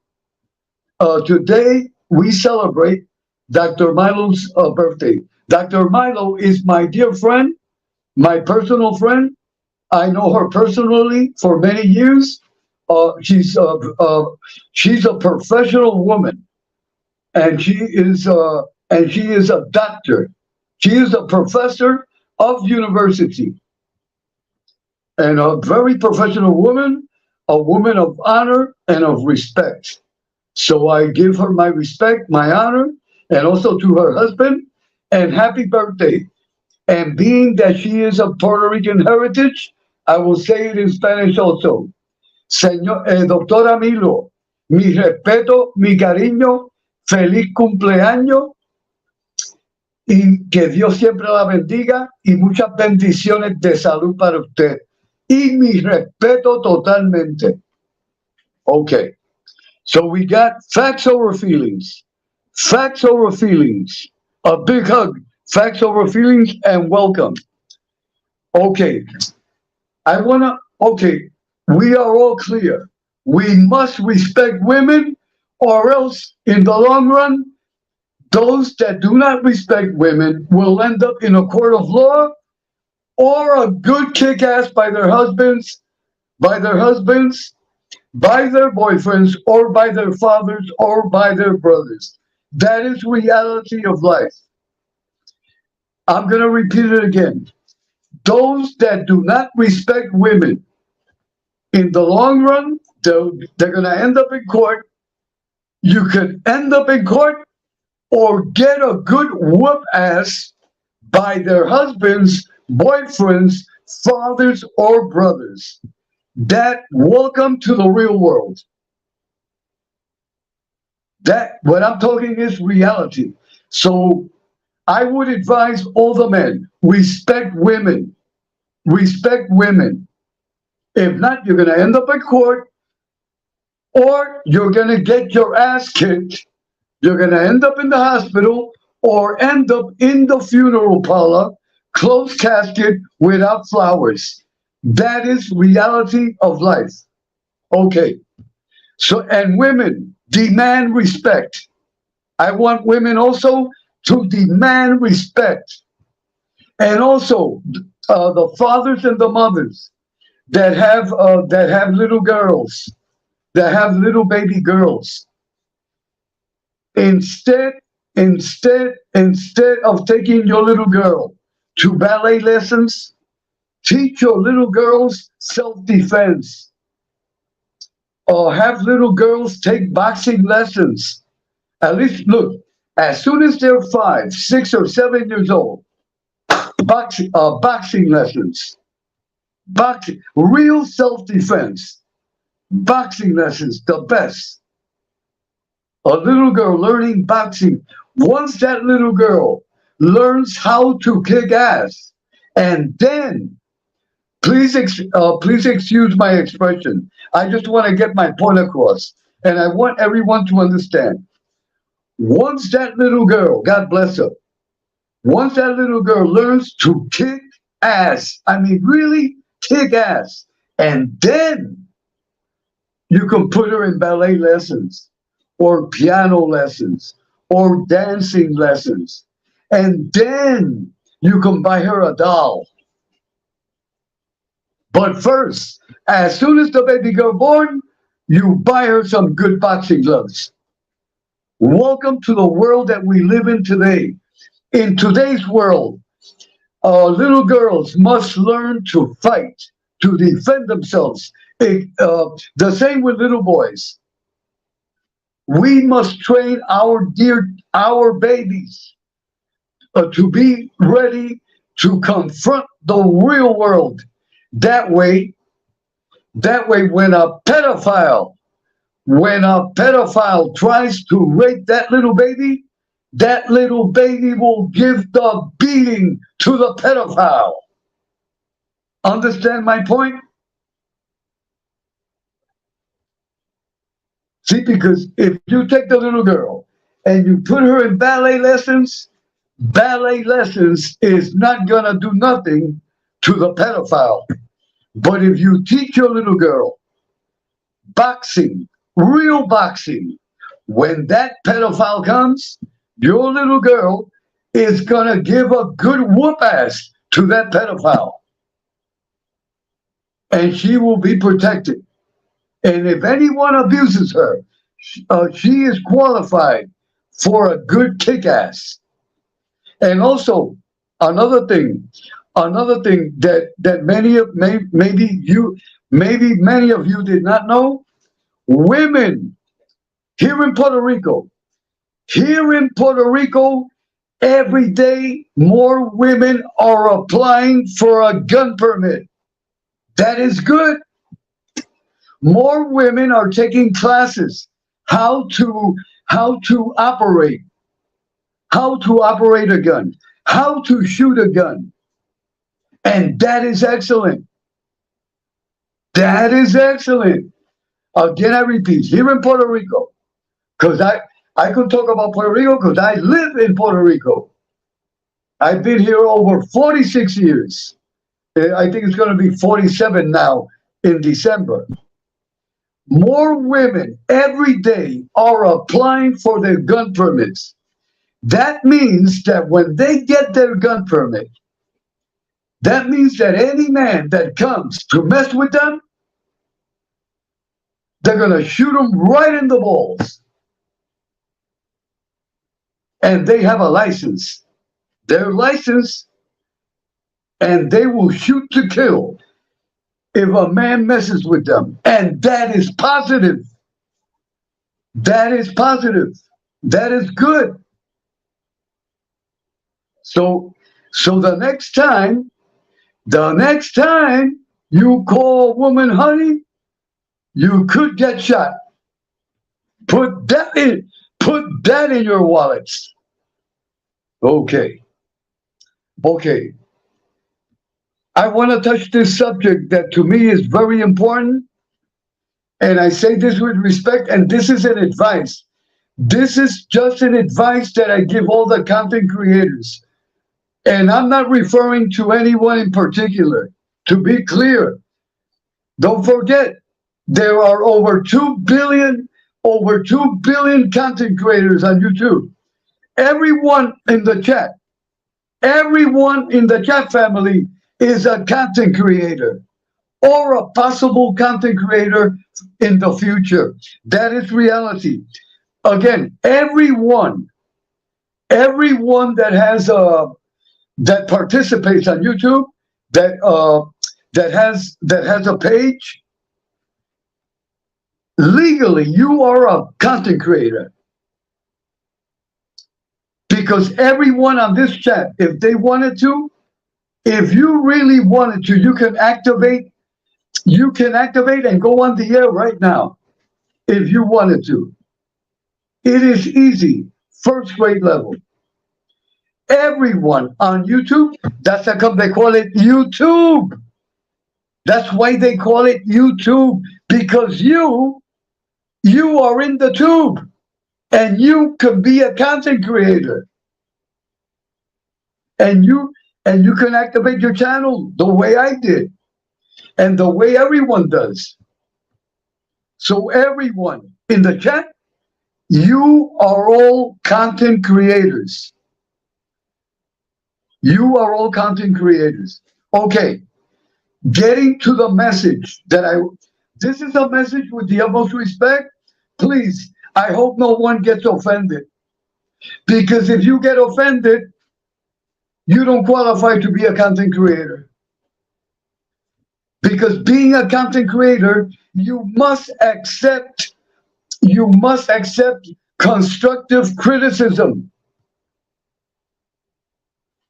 Today, we celebrate Dr. Milo's birthday. Dr. Milo is my dear friend, my personal friend. I know her personally for many years. Uh, she's uh, uh, she's a professional woman, and she is a doctor. She is a professor of university and a very professional woman, a woman of honor and of respect. So I give her my respect, my honor, and also to her husband, and happy birthday. And being that she is of Puerto Rican heritage, I will say it in Spanish also. Doctora Milo, mi respeto, mi cariño, feliz cumpleaños y que Dios siempre la bendiga y muchas bendiciones de salud para usted. Y mi respeto totalmente. Okay, so we got facts over feelings. Facts over feelings. A big hug. Facts over feelings and welcome. Okay, okay, we are all clear. We must respect women, or else, in the long run, those that do not respect women will end up in a court of law or a good kick ass by their husbands, by their husbands, by their boyfriends, or by their fathers, or by their brothers. That is reality of life. I'm going to repeat it again. Those that do not respect women, in the long run, they're going to end up in court. You could end up in court or get a good whoop ass by their husbands, boyfriends, fathers, or brothers. That welcome to the real world. That what I'm talking is reality. So I would advise all the men, respect women. Respect women. If not, you're going to end up in court or you're going to get your ass kicked. You're going to end up in the hospital or end up in the funeral parlor, closed casket without flowers. That is reality of life. Okay. So, and women demand respect. I want women also to demand respect. And also, the fathers and the mothers that have little girls, that have little baby girls. Instead of taking your little girl to ballet lessons, teach your little girls self-defense. Or have little girls take boxing lessons. At least, look, as soon as they're 5, 6, or 7 years old, boxing lessons. Boxing, real self-defense. Boxing lessons, the best. A little girl learning boxing. Once that little girl learns how to kick ass, and then, please excuse my expression. I just want to get my point across, and I want everyone to understand. Once that little girl, God bless her, once that little girl learns to kick ass, I mean, really kick ass, and then you can put her in ballet lessons or piano lessons or dancing lessons. And then you can buy her a doll. But first, as soon as the baby girl born, you buy her some good boxing gloves. Welcome to the world that we live in today. In today's world, little girls must learn to fight, to defend themselves. The same with little boys. We must train our babies to be ready to confront the real world. That way, when a pedophile tries to rape that little baby, that little baby will give the beating to the pedophile. Understand my point? See, because if you take the little girl and you put her in ballet lessons is not going to do nothing to the pedophile. But if you teach your little girl boxing, real boxing, when that pedophile comes, your little girl is going to give a good whoop ass to that pedophile. And she will be protected. And if anyone abuses her, she is qualified for a good kick ass. And also, another thing that maybe many of you did not know, women here in Puerto Rico, every day more women are applying for a gun permit. That is good. More women are taking classes how to operate a gun, how to shoot a gun. And that is excellent. That is excellent. Again, I repeat, here in Puerto Rico, because I could talk about Puerto Rico because I live in Puerto Rico. I've been here over 46 years. I think it's going to be 47 now in December. More women every day are applying for their gun permits. That means that when they get their gun permit, that means that any man that comes to mess with them, they're going to shoot them right in the balls. And they have a license. Their license, and they will shoot to kill if a man messes with them. And that is positive. That is positive. That is good. So the next time you call a woman honey, you could get shot. Put that in your wallets. Okay. I want to touch this subject that to me is very important. And I say this with respect, and this is an advice. This is just an advice that I give all the content creators. And I'm not referring to anyone in particular. To be clear, don't forget, there are over 2 billion content creators on YouTube. Everyone in the chat family is a content creator or a possible content creator in the future. That is reality. Again, everyone that has that participates on YouTube, that has a page, legally you are a content creator. Because everyone on this chat, if they wanted to, if you really wanted to, you can activate and go on the air right now if you wanted to. It is easy, first grade level. Everyone on YouTube, that's how come they call it YouTube. That's why they call it YouTube, because you are in the tube and you can be a content creator. And you can activate your channel the way I did and the way everyone does. So everyone in the chat, you are all content creators. You are all content creators. Okay, getting to the message this is a message with the utmost respect. Please, I hope no one gets offended. Because if you get offended, you don't qualify to be a content creator. Because being a content creator, you must accept constructive criticism.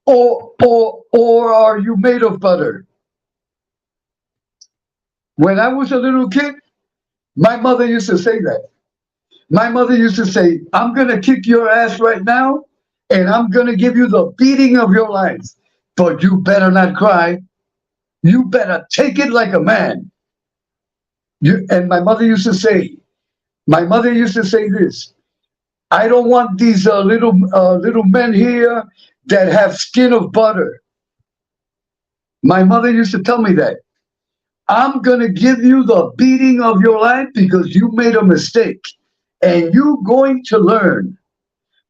Or are you made of butter? When I was a little kid, my mother used to say that. My mother used to say, I'm going to kick your ass right now, and I'm going to give you the beating of your life. But you better not cry. You better take it like a man. And my mother used to say this. I don't want these little men here that have skin of butter. My mother used to tell me that. I'm going to give you the beating of your life because you made a mistake and you're going to learn.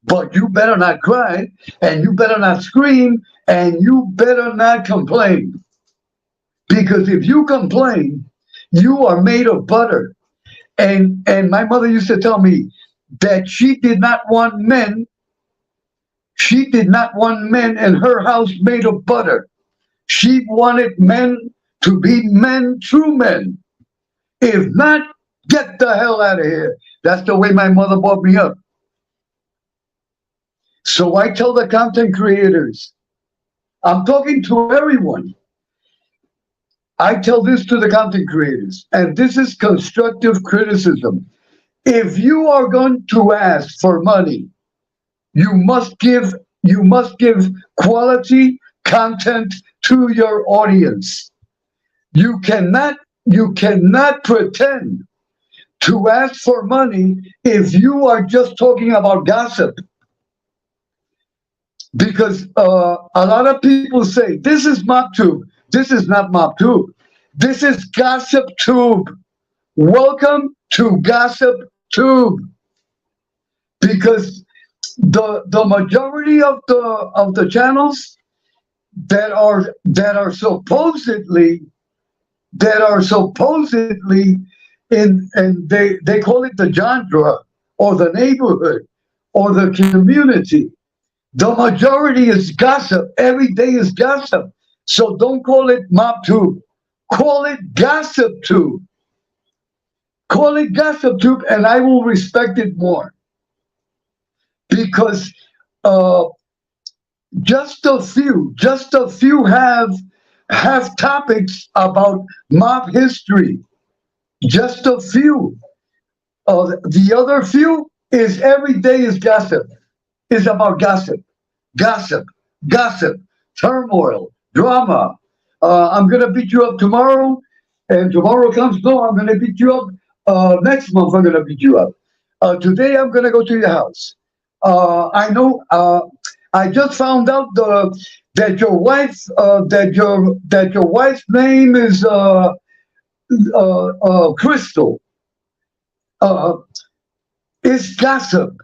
But you better not cry and you better not scream and you better not complain. Because if you complain, you are made of butter. And my mother used to tell me that she did not want men in her house made of butter. She wanted men to be men, true men. If not, get the hell out of here. That's the way my mother brought me up. So I tell the content creators, I'm talking to everyone. I tell this to the content creators, and this is constructive criticism. If you are going to ask for money, you must give quality content to your audience. You cannot pretend to ask for money if you are just talking about gossip. Because a lot of people say, this is MobTube. This is not MobTube. This is Gossip Tube. Welcome to Gossip Tube. Because the majority of the channels that are supposedly in, and they call it the genre or the neighborhood or the community. The majority is gossip. Every day is gossip. So don't call it MobTube. Call it Gossip Tube. Call it Gossip Tube, and I will respect it more. Because just a few have topics about mob history. Just a few. The other few is every day is gossip. Is about gossip, turmoil, drama. I'm going to beat you up tomorrow, and tomorrow comes, no, I'm going to beat you up. Next month, I'm going to beat you up. Today, I'm going to go to your house. I know, I just found out that your wife's name is Crystal. It's gossip.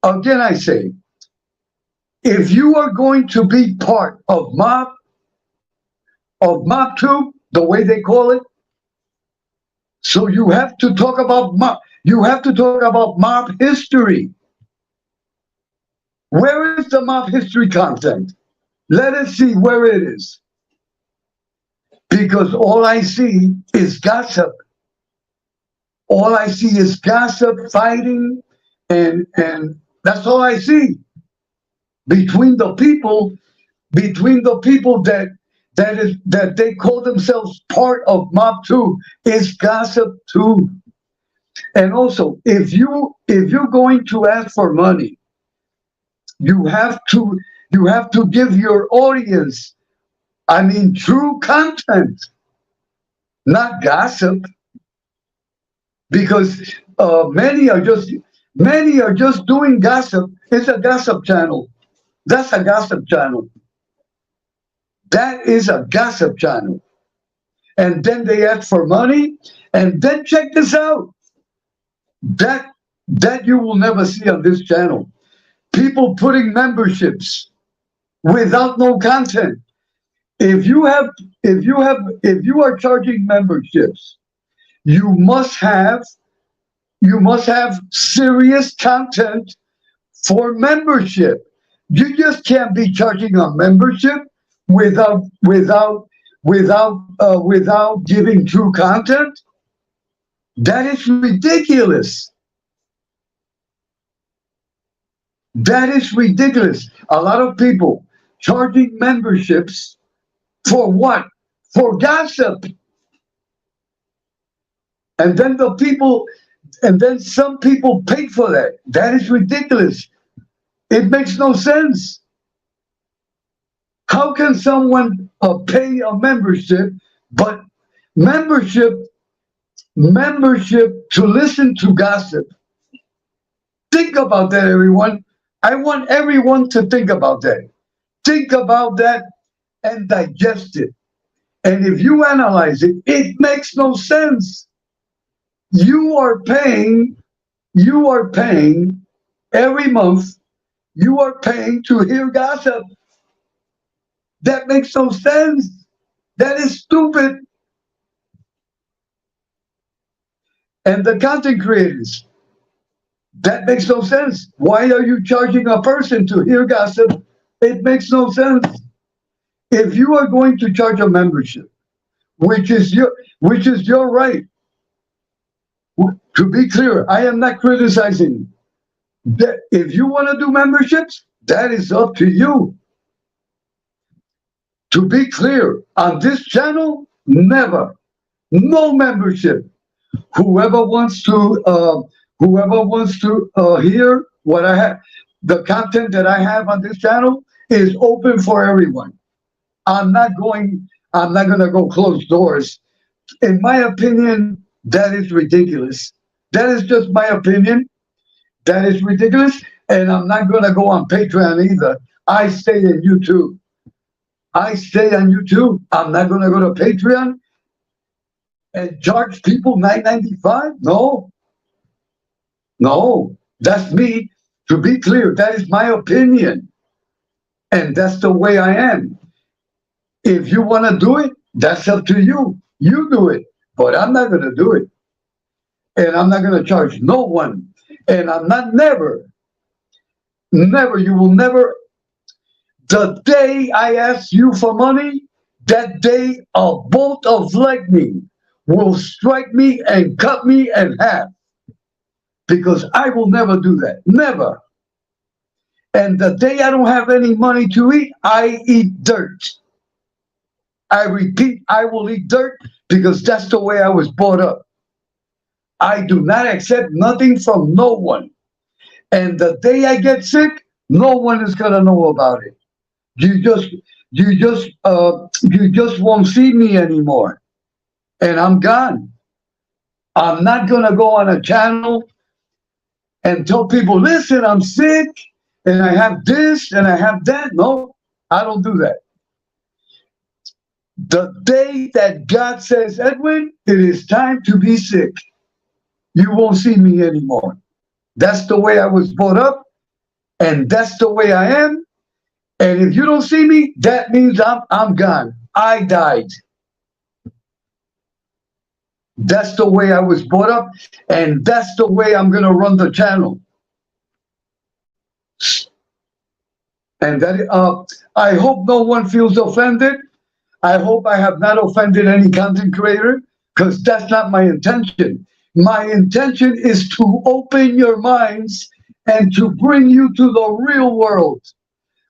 Again, I say, if you are going to be part of MobTube, the way they call it, so you have to talk about mob history. Where is the mob history content? Let us see where it is. Because all I see is gossip. All I see is gossip, fighting, and that's all I see. Between the people that they call themselves part of MobTube is Gossip Tube. And also, if you're going to ask for money, you have to give your audience, true content, not gossip. Because many are just doing gossip. It's a gossip channel. That's a gossip channel. That is a gossip channel. And then they ask for money. And then check this out. That you will never see on this channel. People putting memberships without no content. If you are charging memberships, you must have serious content for membership. You just can't be charging a membership without giving true content. That is ridiculous. That is ridiculous. A lot of people charging memberships for what? For gossip. And then some people pay for that. That is ridiculous. It makes no sense. How can someone pay a membership, but membership, membership to listen to gossip? Think about that, everyone. I want everyone to think about that. Think about that and digest it. And if you analyze it, it makes no sense. You are paying, you are paying every month, you are paying to hear gossip. That makes no sense. That is stupid. And the content creators, that makes no sense. Why are you charging a person to hear gossip? It makes no sense. If you are going to charge a membership, which is your right, to be clear, I am not criticizing that. If you want to do memberships, that is up to you. To be clear, on this channel, never, no membership. Whoever wants to, hear what I have, the content that I have on this channel is open for everyone. I'm not going. I'm not going to go close doors. In my opinion, that is ridiculous. That is just my opinion. That is ridiculous, and I'm not going to go on Patreon either. I stay in YouTube. I stay on YouTube. I'm not going to go to Patreon and charge people $9.95. No, no, that's me. To be clear, that is my opinion, and that's the way I am. If you want to do it, that's up to you. You do it, but I'm not going to do it, and I'm not going to charge no one, and I'm not never, never. You will never. The day I ask you for money, that day a bolt of lightning will strike me and cut me in half, because I will never do that. Never. And the day I don't have any money to eat, I eat dirt. I repeat, I will eat dirt, because that's the way I was brought up. I do not accept nothing from no one. And the day I get sick, no one is gonna know about it. You just you just won't see me anymore. And I'm gone. I'm not gonna go on a channel and tell people, listen, I'm sick and I have this and I have that. No, I don't do that. The day that God says, Edwin, it is time to be sick, you won't see me anymore. That's the way I was brought up, and that's the way I am. And if you don't see me, that means I'm gone. I died. That's the way I was brought up, and that's the way I'm gonna run the channel. And that I hope no one feels offended. I hope I have not offended any content creator, because that's not my intention. My intention is to open your minds and to bring you to the real world.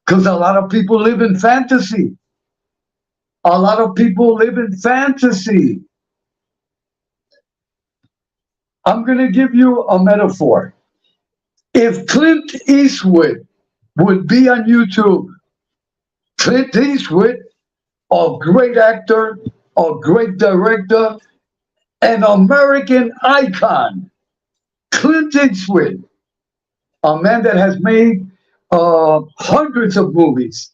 Because a lot of people live in fantasy. A lot of people live in fantasy. I'm going to give you a metaphor. If Clint Eastwood would be on YouTube, Clint Eastwood, a great actor, a great director, an American icon, Clint Eastwood, a man that has made hundreds of movies,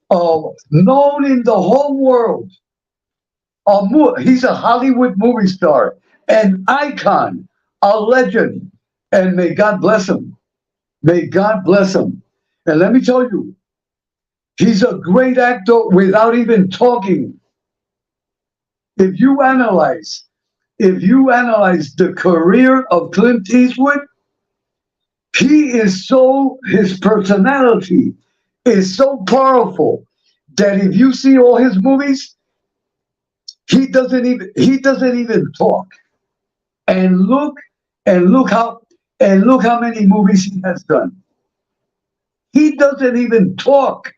known in the whole world. He's a Hollywood movie star, an icon, a legend, and may God bless him. May God bless him. And let me tell you, he's a great actor without even talking. If you analyze the career of Clint Eastwood, his personality is so powerful that if you see all his movies, he doesn't even talk. And look how many movies he has done. He doesn't even talk.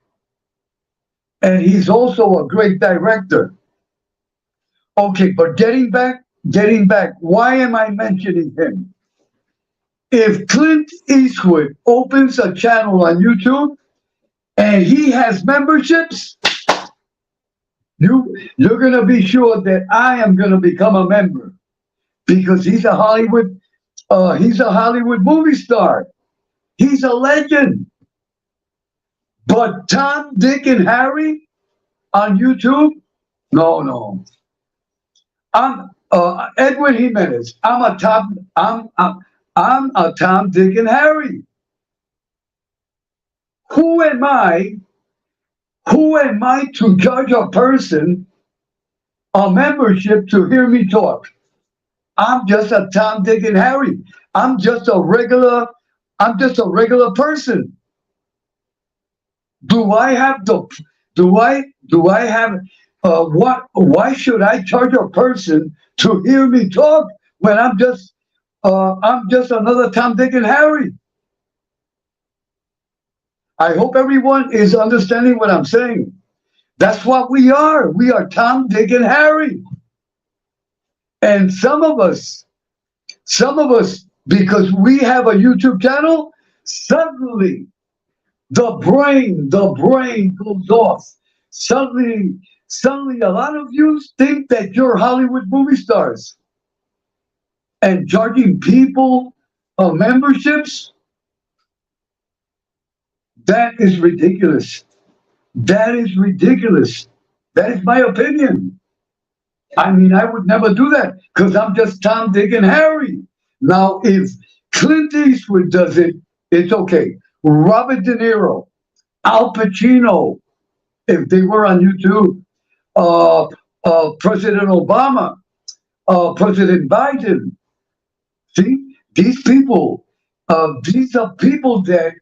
And he's also a great director. Okay, but getting back, why am I mentioning him? If Clint Eastwood opens a channel on YouTube and he has memberships, you're gonna be sure that I am gonna become a member because he's a Hollywood movie star. He's a legend. But Tom, Dick, and Harry on YouTube, no, no. I'm Edwin Jimenez. I'm a Tom, Dick, and Harry. Who am I? Who am I to judge a person a membership to hear me talk? I'm just a Tom, Dick, and Harry. I'm just a regular. I'm just a regular person. Do I have the? Do I have? What? Why should I charge a person to hear me talk when I'm just another Tom, Dick, and Harry? I hope everyone is understanding what I'm saying. That's what we are. We are Tom, Dick, and Harry. And some of us, because we have a YouTube channel, suddenly the brain goes off. Suddenly, a lot of you think that you're Hollywood movie stars and charging people memberships. That is ridiculous. That is ridiculous. That is my opinion. I mean, I would never do that because I'm just Tom, Dick, and Harry. Now, if Clint Eastwood does it, it's okay. Robert De Niro, Al Pacino, if they were on YouTube, President Obama, President Biden. See, these people, these are people that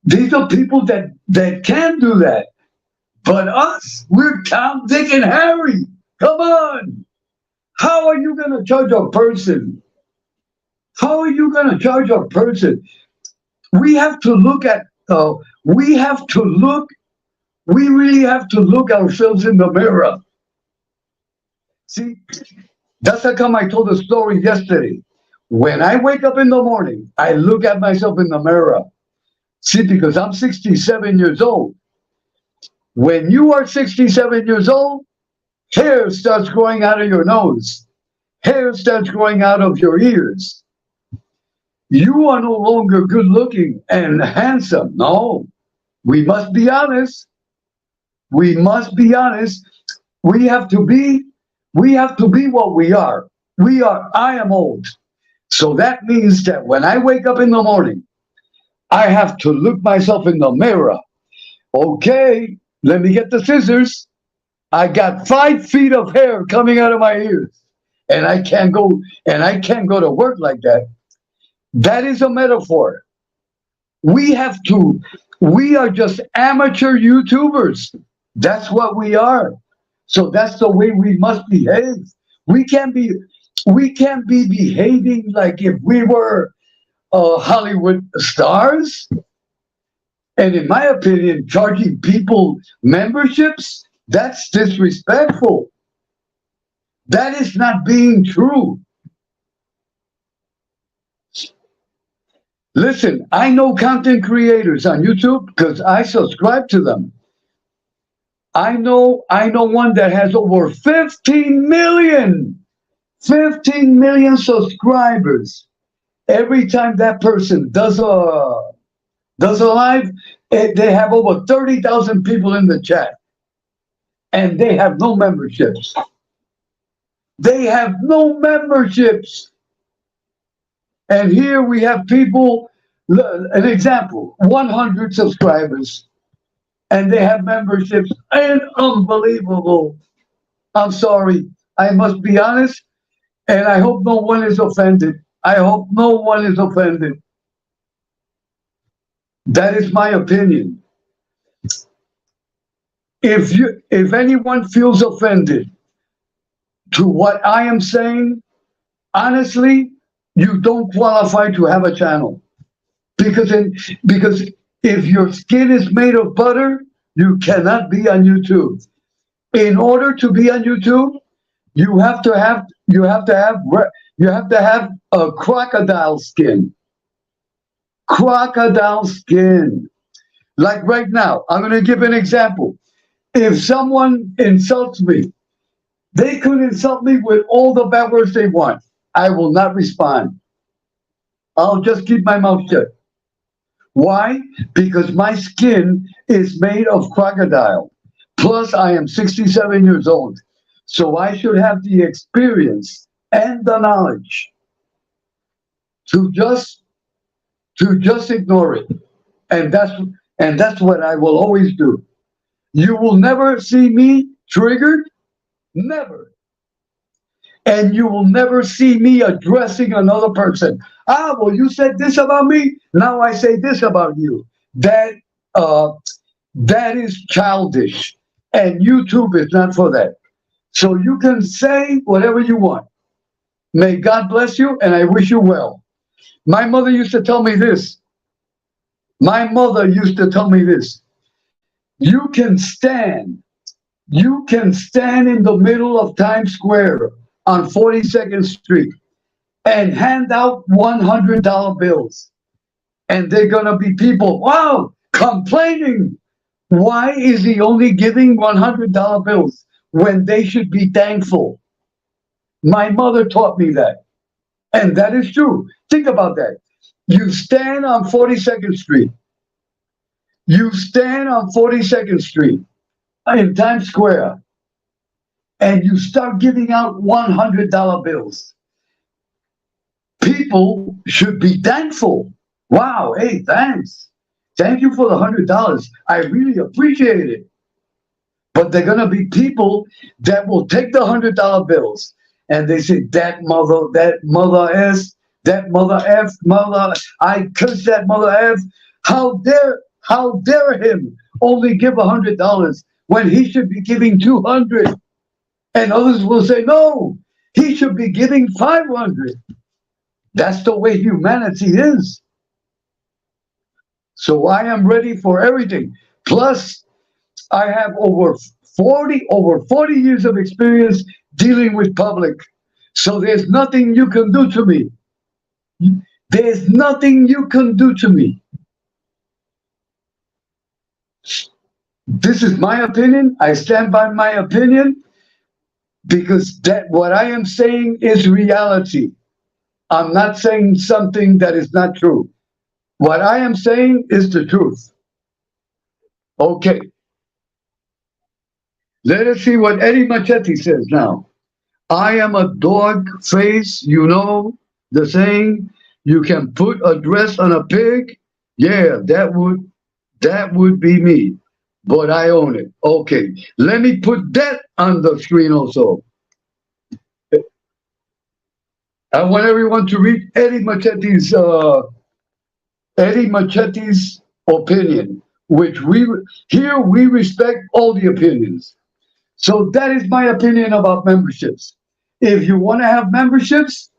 these are people that can do that. But us, we're Tom, Dick, and Harry. Come on. How are you going to judge a person? How are you going to judge a person? We have to look at, we really have to look ourselves in the mirror. See, that's how come I told the story yesterday. When I wake up in the morning, I look at myself in the mirror. See, because I'm 67 years old. When you are 67 years old, hair starts growing out of your nose. Hair starts growing out of your ears. You are no longer good looking and handsome. No, we must be honest. We must be honest. We have to be what we are. I am old. So that means that when I wake up in the morning, I have to look myself in the mirror. Okay, let me get the scissors. I got 5 feet of hair coming out of my ears, and I can't go to work like that. That is a metaphor. We are just amateur YouTubers. That's what we are. So that's the way we must behave. We can't be behaving like if we were Hollywood stars. And in my opinion, charging people memberships, that's disrespectful. That is not being true. Listen, I know content creators on YouTube because I subscribe to them. I know one that has over 15 million subscribers. Every time that person does a live, they have over 30,000 people in the chat. And they have no memberships. They have no memberships. And here we have people, an example, 100 subscribers. And they have memberships. And unbelievable. I'm sorry. I must be honest. And I hope no one is offended. I hope no one is offended. That is my opinion. If anyone feels offended to what I am saying, honestly, you don't qualify to have a channel. Because if your skin is made of butter, you cannot be on YouTube. In order to be on YouTube, you have to have You have to have a crocodile skin. Crocodile skin. Like right now, I'm going to give an example. If someone insults me, they could insult me with all the bad words they want. I will not respond. I'll just keep my mouth shut. Why? Because my skin is made of crocodile. Plus, I am 67 years old. So I should have the experience and the knowledge to just ignore it. And that's what I will always do. You will never see me triggered, never. And you will never see me addressing another person. Ah, well, you said this about me. Now I say this about you. Uh, that is childish, and YouTube is not for that. So you can say whatever you want. May God bless you, and I wish you well. My mother used to tell me this. My mother used to tell me this. You can stand. You can stand in the middle of Times Square on 42nd Street and hand out $100 bills. And they're going to be people, wow, complaining. Why is he only giving $100 bills when they should be thankful? My mother taught me that. And that is true. Think about that. You stand on 42nd Street. You stand on 42nd Street in Times Square and you start giving out $100 bills. People should be thankful. Wow, hey, thanks. Thank you for the $100. I really appreciate it. But they're going to be people that will take the $100 bills and they say, that mother S, that mother F, mother, I curse that mother F. How dare him only give $100 when he should be giving 200? And others will say, no, he should be giving 500. That's the way humanity is. So I am ready for everything. Plus, I have over 40 years of experience dealing with public. So there's nothing you can do to me. There's nothing you can do to me. This is my opinion. I stand by my opinion because that what I am saying is reality. I'm not saying something that is not true. What I am saying is the truth. Okay. Let us see what Eddie Machetti says now. I am a dog face, you know the saying, you can put a dress on a pig. Yeah, that would be me. But I own it. Okay. Let me put that on the screen also. I want everyone to read Eddie Machetti's opinion, which we respect all the opinions. So that is my opinion about memberships. If you want to have memberships,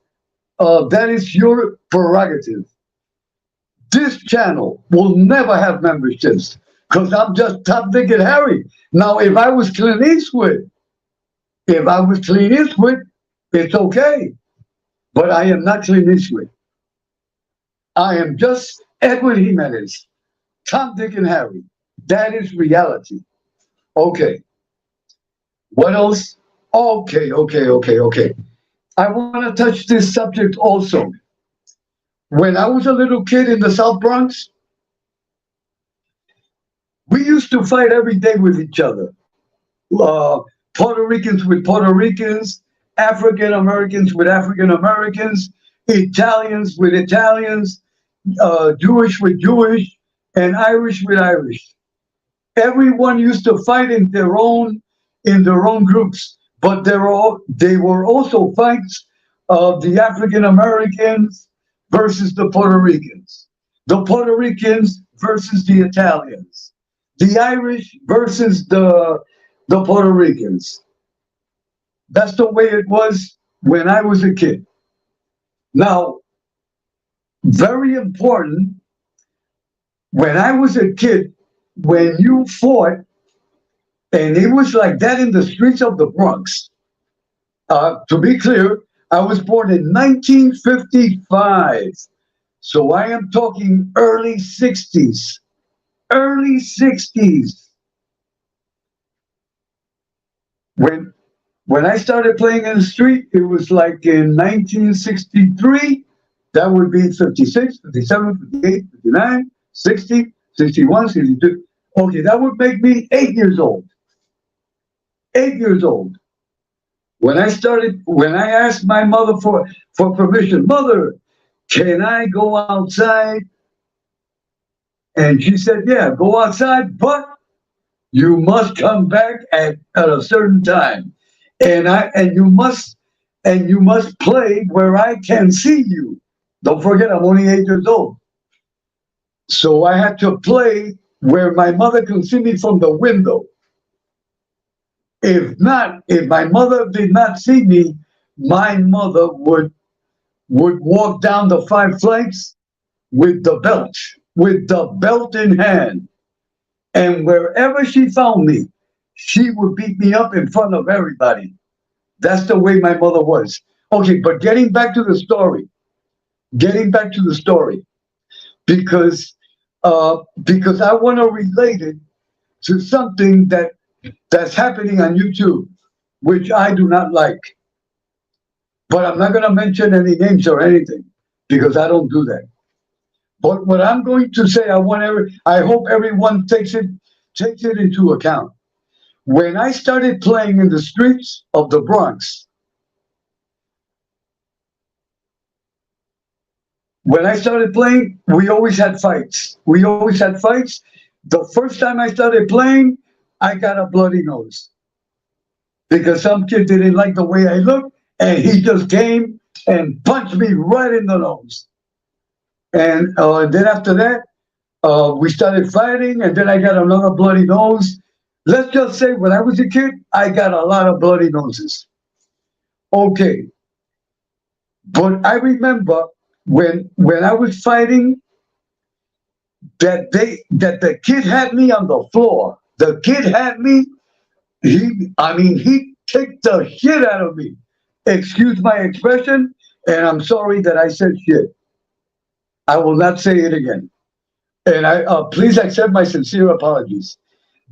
that is your prerogative. This channel will never have memberships because I'm just Top Dick and Harry. Now, if I was Clint Eastwood, it's okay. But I am not Clint Eastwood. I am just Edward Jimenez, Tom, Dick, and Harry. That is reality. Okay. What else? Okay. I want to touch this subject also. When I was a little kid in the South Bronx, we used to fight every day with each other. Puerto Ricans with Puerto Ricans, African Americans with African Americans, Italians with Italians, Jewish with Jewish, and Irish with Irish. Everyone used to fight in their own groups, but they were also fights of the African Americans versus the Puerto Ricans, the Puerto Ricans versus the Italians, the Irish versus the Puerto Ricans. That's the way it was when I was a kid. Now, very important, when I was a kid, when you fought, and it was like that in the streets of the Bronx. To be clear, I was born in 1955. So I am talking early 60s. Early 60s. When when I started playing in the street, it was like in 1963. That would be 56, 57, 58, 59, 60, 61, 62. Okay, that would make me 8 years old. 8 years old. When I asked my mother for permission, Mother, can I go outside? And she said, yeah, go outside, but you must come back at a certain time. And you must play where I can see you. Don't forget I'm only 8 years old. So I had to play where my mother could see me from the window. If not, if my mother did not see me, my mother would walk down the 5 flights with the belt in hand. And wherever she found me, she would beat me up in front of everybody. That's the way my mother was. Okay, but getting back to the story, because because I want to relate it to something that's happening on YouTube, which I do not like. But I'm not going to mention any names or anything because I don't do that. But what I'm going to say, I hope everyone takes it into account. When I started playing in the streets of the Bronx, when I started playing, we always had fights. We always had fights. The first time I started playing, I got a bloody nose because some kid didn't like the way I looked, and he just came and punched me right in the nose. And then after that, we started fighting, and then I got another bloody nose. Let's just say when I was a kid, I got a lot of bloody noses. Okay, but I remember when I was fighting that the kid had me on the floor. The kid had me. He kicked the shit out of me. Excuse my expression, and I'm sorry that I said shit. I will not say it again. And I please accept my sincere apologies.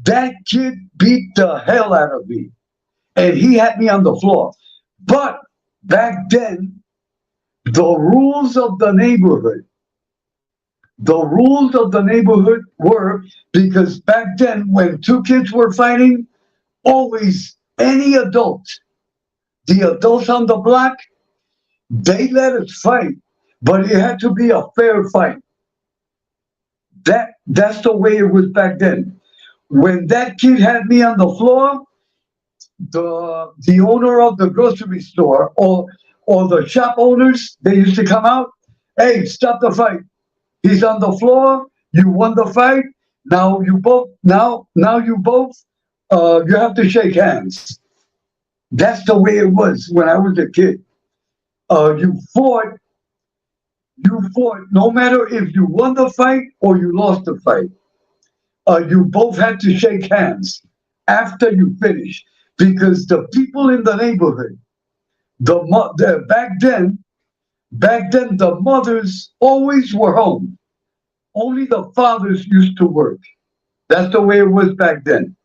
That kid beat the hell out of me, and he had me on the floor. But back then, the rules of the neighborhood, the rules of the neighborhood were because back then, when two kids were fighting, always any adult, the adults on the block, they let us fight, but it had to be a fair fight. That's the way it was back then. When that kid had me on the floor, the owner of the grocery store or the shop owners, they used to come out. Hey, stop the fight. He's on the floor. You won the fight. Now you both you have to shake hands. That's the way it was when I was a kid. You fought. You fought no matter if you won the fight or you lost the fight. You both had to shake hands after you finished because the people in the neighborhood, back then the mothers always were home. Only the fathers used to work. That's the way it was back then.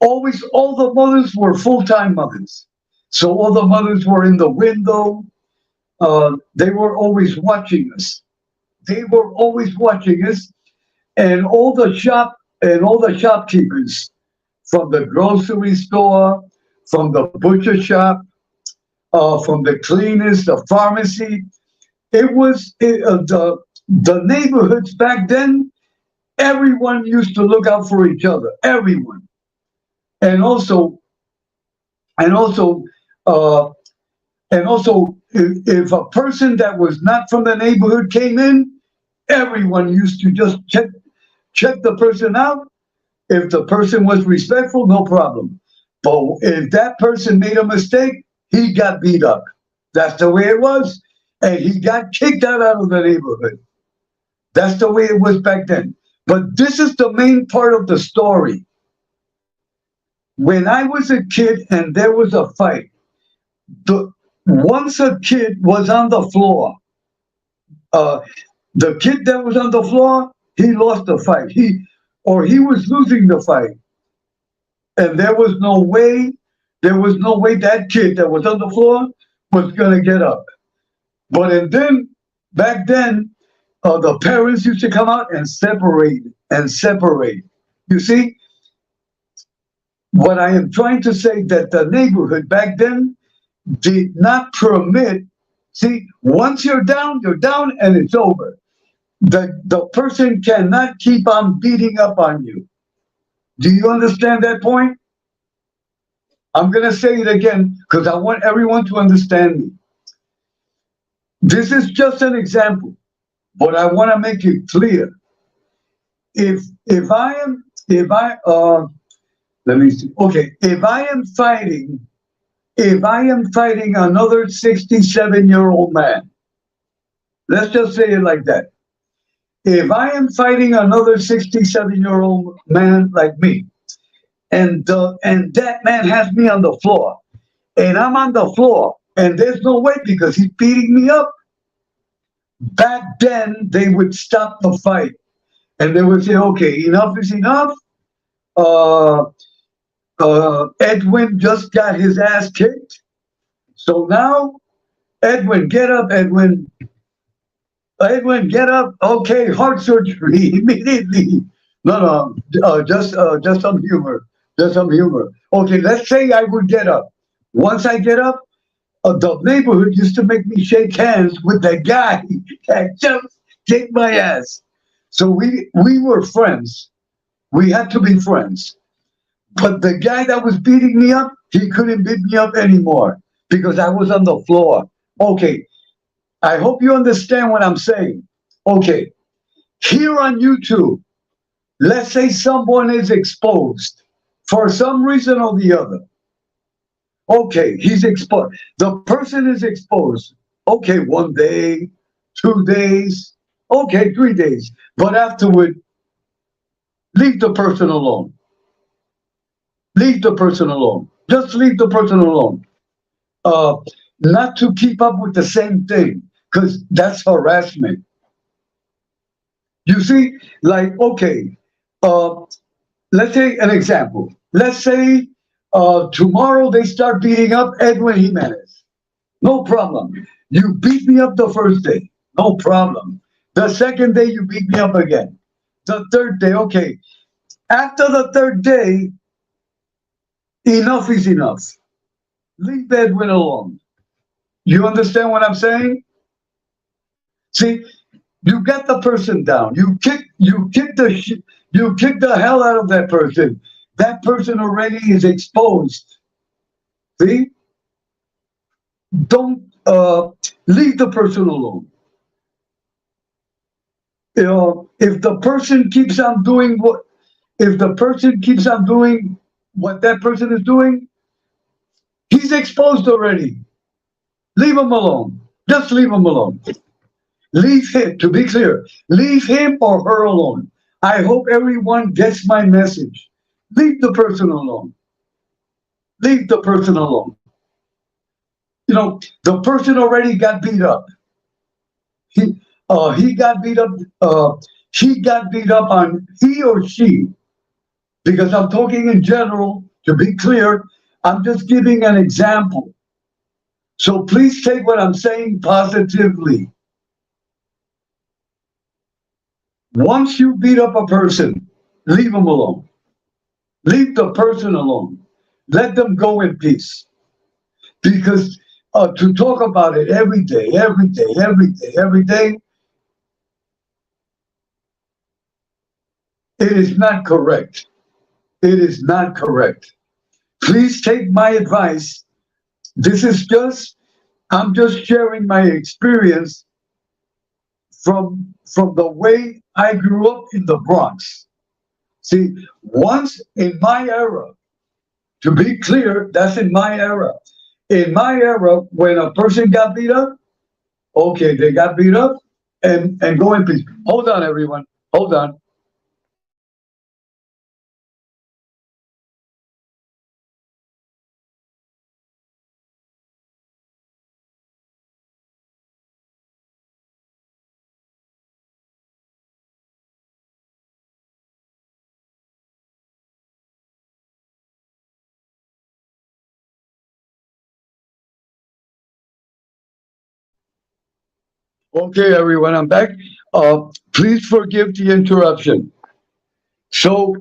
Always, all the mothers were full-time mothers. So all the mothers were in the window. They were always watching us. They were always watching us, and all the shopkeepers from the grocery store, from the butcher shop, from the cleaners, the pharmacy. The neighborhoods back then. Everyone used to look out for each other. Everyone, and also, and also, uh, and also, if a person that was not from the neighborhood came in, everyone used to just check the person out. If the person was respectful, no problem. But if that person made a mistake, he got beat up. That's the way it was. And he got kicked out of the neighborhood. That's the way it was back then. But this is the main part of the story. When I was a kid and there was a fight, Once a kid was on the floor, uh, the kid that was on the floor, he lost the fight. He was losing the fight, and there was no way that kid that was on the floor was gonna get up. But and then back then, the parents used to come out and separate. You see, what I am trying to say that the neighborhood back then did not permit. See, once you're down, and it's over. The person cannot keep on beating up on you. Do you understand that point? I'm gonna say it again because I want everyone to understand me. This is just an example, but I want to make it clear. If I let me see. Okay, if I am fighting another 67-year-old man, let's just say it like that. If I am fighting another 67-year-old man like me, and that man has me on the floor, and I'm on the floor, and there's no way because he's beating me up. Back then, they would stop the fight, and they would say, "Okay, enough is enough. Uh, Edwin just got his ass kicked, so now Edwin, get up, Edwin. Edwin, get up. Okay, heart surgery immediately. No, no, just some humor. Just some humor. Okay, let's say I would get up. Once I get up, the neighborhood used to make me shake hands with the guy that just kicked my ass. So we were friends. We had to be friends. But the guy that was beating me up, he couldn't beat me up anymore because I was on the floor. Okay, I hope you understand what I'm saying. Okay, here on YouTube, let's say someone is exposed for some reason or the other. Okay, he's exposed. The person is exposed. Okay, 1 day, 2 days, okay, 3 days. But afterward, leave the person alone. Leave the person alone. Just leave the person alone. Uh, Not to keep up with the same thing, because that's harassment. You see, like, okay, uh, let's take an example. Let's say tomorrow they start beating up Edwin Jimenez. No problem. You beat me up the first day. No problem. The second day, you beat me up again. The third day, okay. After the third day, enough is enough. Leave Edwin alone. You understand what I'm saying? See, you get the person down. You kick the hell out of that person. That person already is exposed. See, don't leave the person alone. You know, if the person keeps on doing what that person is doing, he's exposed already. Leave him alone. Just leave him alone. Leave him. To be clear, leave him or her alone. I hope everyone gets my message. Leave the person alone. Leave the person alone. You know, the person already got beat up. He he got beat up. He got beat up on he or she, because I'm talking in general. To be clear, I'm just giving an example. So please take what I'm saying positively. Once you beat up a person, leave them alone. Leave the person alone. Let them go in peace. Because to talk about it every day, it is not correct. It is not correct. Please take my advice. This is just, I'm just sharing my experience from the way I grew up in the Bronx. See, once in my era, to be clear, that's in my era. In my era, when a person got beat up, okay, they got beat up and go in peace. Hold on, everyone. Hold on. Okay, everyone, I'm back. Please forgive the interruption. So,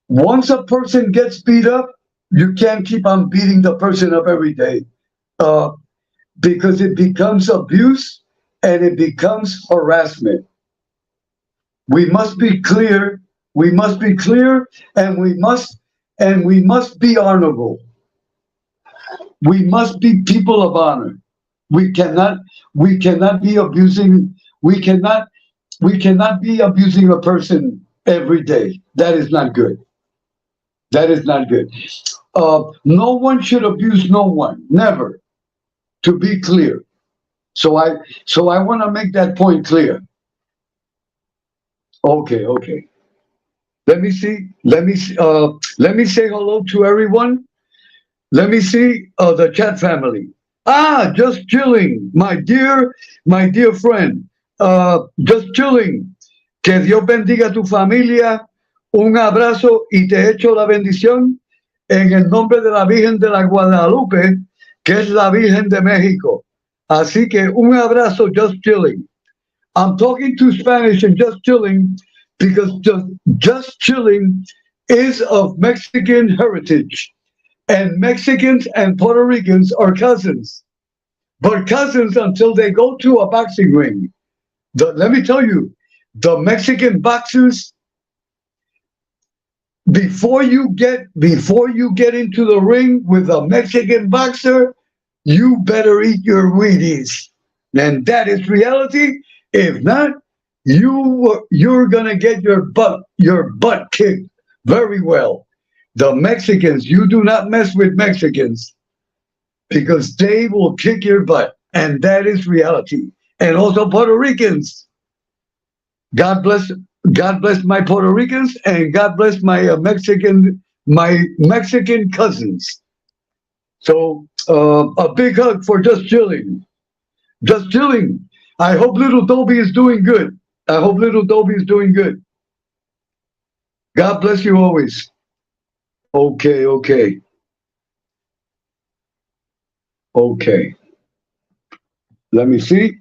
once a person gets beat up, you can't keep on beating the person up every day, uh, because it becomes abuse and it becomes harassment. We must be clear. We must be clear, and we must be honorable. We must be people of honor. We cannot we cannot be abusing. We cannot we cannot be abusing a person every day. That is not good. That is not good. No one should abuse no one. Never. To be clear. So I want to make that point clear. Okay, okay. Let me see. Let me say hello to everyone. Let me see the chat family. Ah, just chilling, my dear friend. Just chilling. Que Dios bendiga a tu familia. Un abrazo y te echo la bendición en el nombre de la Virgen de la Guadalupe, que es la Virgen de México. Así que un abrazo, just chilling. I'm talking to Spanish and just chilling because just chilling is of Mexican heritage. And Mexicans and Puerto Ricans are cousins, but cousins until they go to a boxing ring. Let me tell you, the Mexican boxers, before you get into the ring with a Mexican boxer, you better eat your Wheaties. And that is reality. If not, you're gonna get your butt kicked very well. The Mexicans, you do not mess with Mexicans because they will kick your butt, and that is reality. And also Puerto Ricans. God bless, God bless my Puerto Ricans, and God bless my Mexican cousins. So a big hug for just chilling, just chilling. I hope little Dobie is doing good. I hope little Dobie is doing good. God bless you always. Okay, okay, okay. Let me see.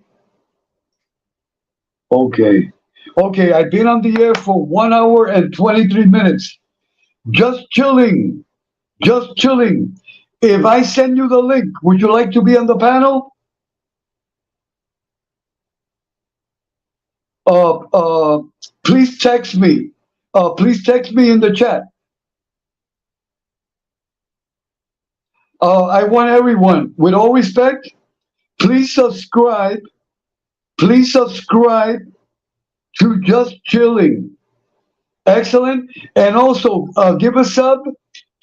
Okay. Okay, I've been on the air for 1 hour and 23 minutes. Just chilling. Just chilling. If I send you the link, would you like to be on the panel? Uh, uh, please text me. Please text me in the chat. I want everyone, with all respect, please subscribe. Please subscribe to Just Chilling. Excellent. And also give a sub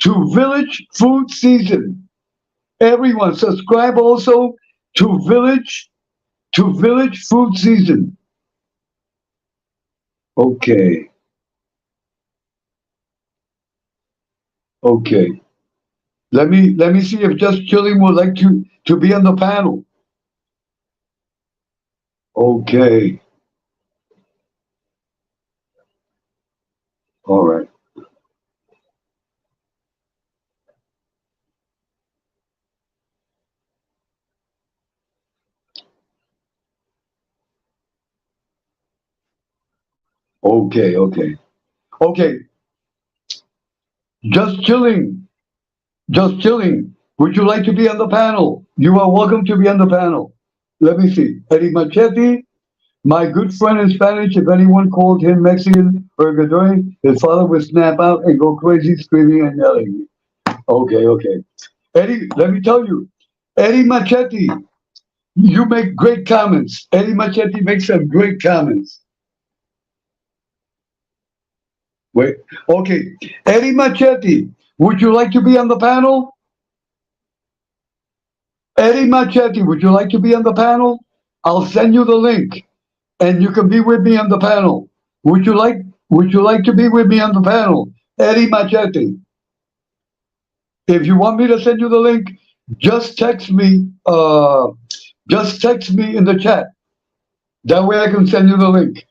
to Village Food Season. Everyone, subscribe also to Village Food Season. Okay. Okay. Let me see if Just Chilling would like to be on the panel. Okay. All right. Okay. Okay. Okay. Just Chilling. Just Chilling. Would you like to be on the panel? You are welcome to be on the panel. Let me see. Eddie Machetti, my good friend in Spanish, if anyone called him Mexican or Ecuadorian, his father would snap out and go crazy, screaming and yelling. Okay, okay. Eddie, let me tell you, Eddie Machetti, you make great comments. Eddie Machetti makes some great comments. Wait, okay. Eddie Machetti, would you like to be on the panel? Eddie Machetti, would you like to be on the panel? I'll send you the link and you can be with me on the panel. Would you like to be with me on the panel? Eddie Machetti. If you want me to send you the link, just text me just text me in the chat. That way I can send you the link.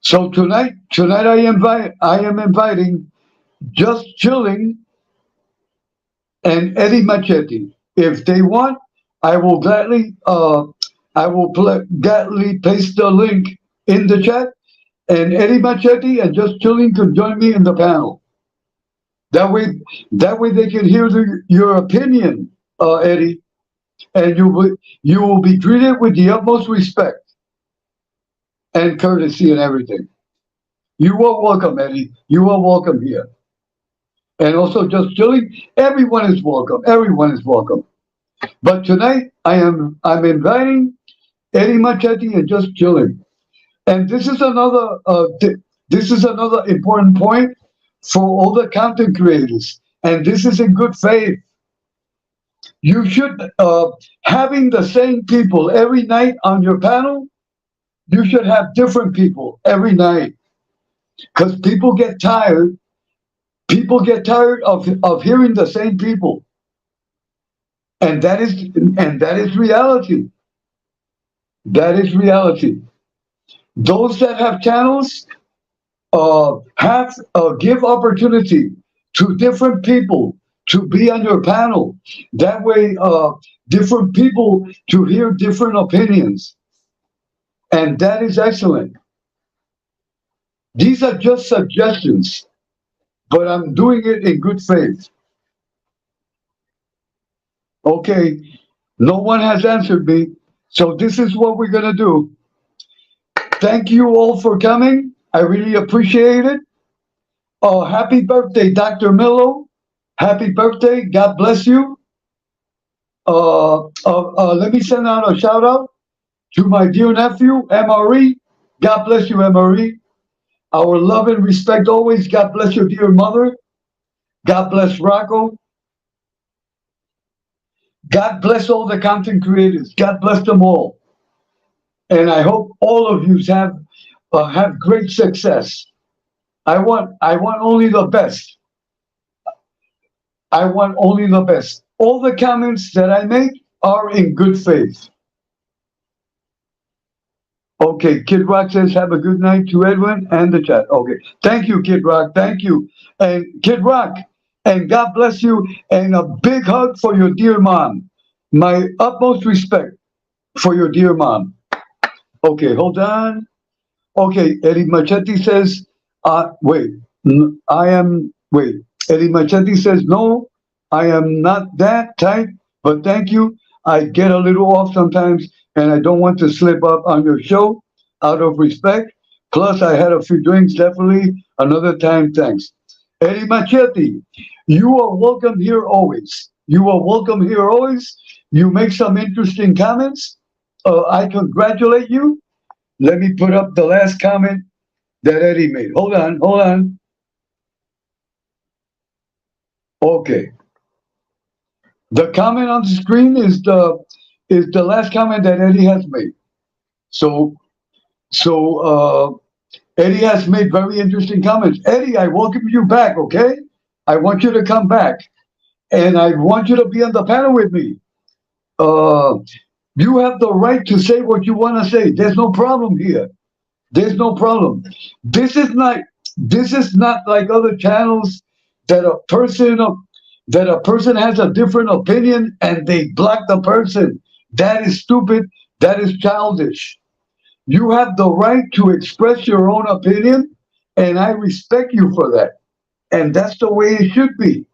So tonight I am inviting Just Chilling and Eddie Machete. If they want, I will gladly paste the link in the chat, and Eddie Machete and Just Chilling could join me in the panel. That way, they can hear your opinion, Eddie, and you will be treated with the utmost respect and courtesy and everything. You are welcome, Eddie. You are welcome here. And also, Just Chilling, everyone is welcome. Everyone is welcome. But tonight, I'm inviting Eddie Machete and Just Chilling. And this is another important point for all the content creators. And this is in good faith. You should having the same people every night on your panel. You should have different people every night, because people get tired. People get tired of hearing the same people, and that is reality. That is reality. Those that have channels have give opportunity to different people to be on your panel. That way, different people to hear different opinions, and that is excellent. These are just suggestions, but I'm doing it in good faith. Okay, no one has answered me, so this is what we're gonna do. Thank you all for coming. I really appreciate it. Happy birthday, Dr. Milo. Happy birthday. God bless you. Let me send out a shout out to my dear nephew, MRE. God bless you, MRE. Our love and respect always. God bless your dear mother. God bless Rocco. God bless all the content creators. God bless them all. And I hope all of you have great success. I want only the best. I want only the best. All the comments that I make are in good faith. Okay, Kid Rock says, have a good night to Edwin and the chat. Okay, thank you, Kid Rock. Thank you. And Kid Rock, and God bless you, and a big hug for your dear mom. My utmost respect for your dear mom. Okay, hold on. Okay, Eddie Machete says, wait, wait. Eddie Machete says, no, I am not that type, but thank you. I get a little off sometimes, and I don't want to slip up on your show out of respect. Plus, I had a few drinks, definitely. Another time, thanks. Eddie Machete, you are welcome here always. You are welcome here always. You make some interesting comments. I congratulate you. Let me put up the last comment that Eddie made. Hold on, hold on. Okay. The comment on the screen is the last comment that Eddie has made. So Eddie has made very interesting comments. Eddie, I welcome you back, okay? I want you to come back. And I want you to be on the panel with me. You have the right to say what you want to say. There's no problem here. There's no problem. This is not like other channels that a person has a different opinion and they block the person. That is stupid. That is childish. You have the right to express your own opinion, and I respect you for that. And that's the way it should be.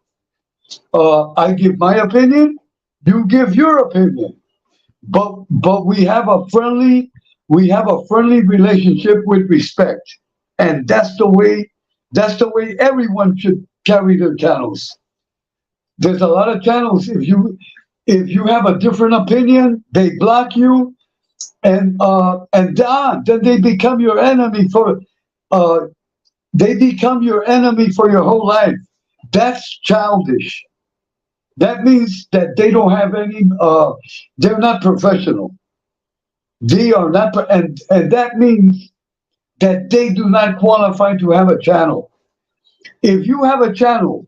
I give my opinion, you give your opinion. But we have a friendly relationship with respect. And that's the way everyone should carry their channels. There's a lot of channels, if you have a different opinion, they block you, and then they become your enemy for your whole life. That's childish. That means that they don't have any. They're not professional. They are not, and that means that they do not qualify to have a channel. If you have a channel,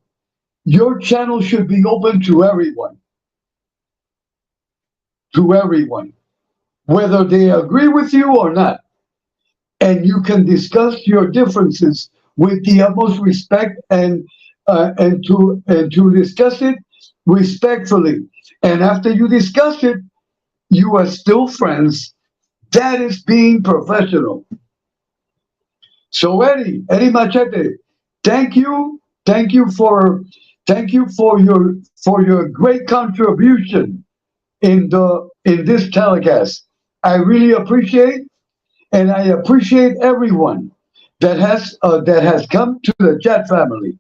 your channel should be open to everyone. To everyone, whether they agree with you or not, and you can discuss your differences with the utmost respect and to discuss it respectfully. And after you discuss it, you are still friends. That is being professional. So Eddie Machete, thank you, thank you for, thank you for your great contribution in this telecast. I really appreciate, and I appreciate everyone that has come to the chat family.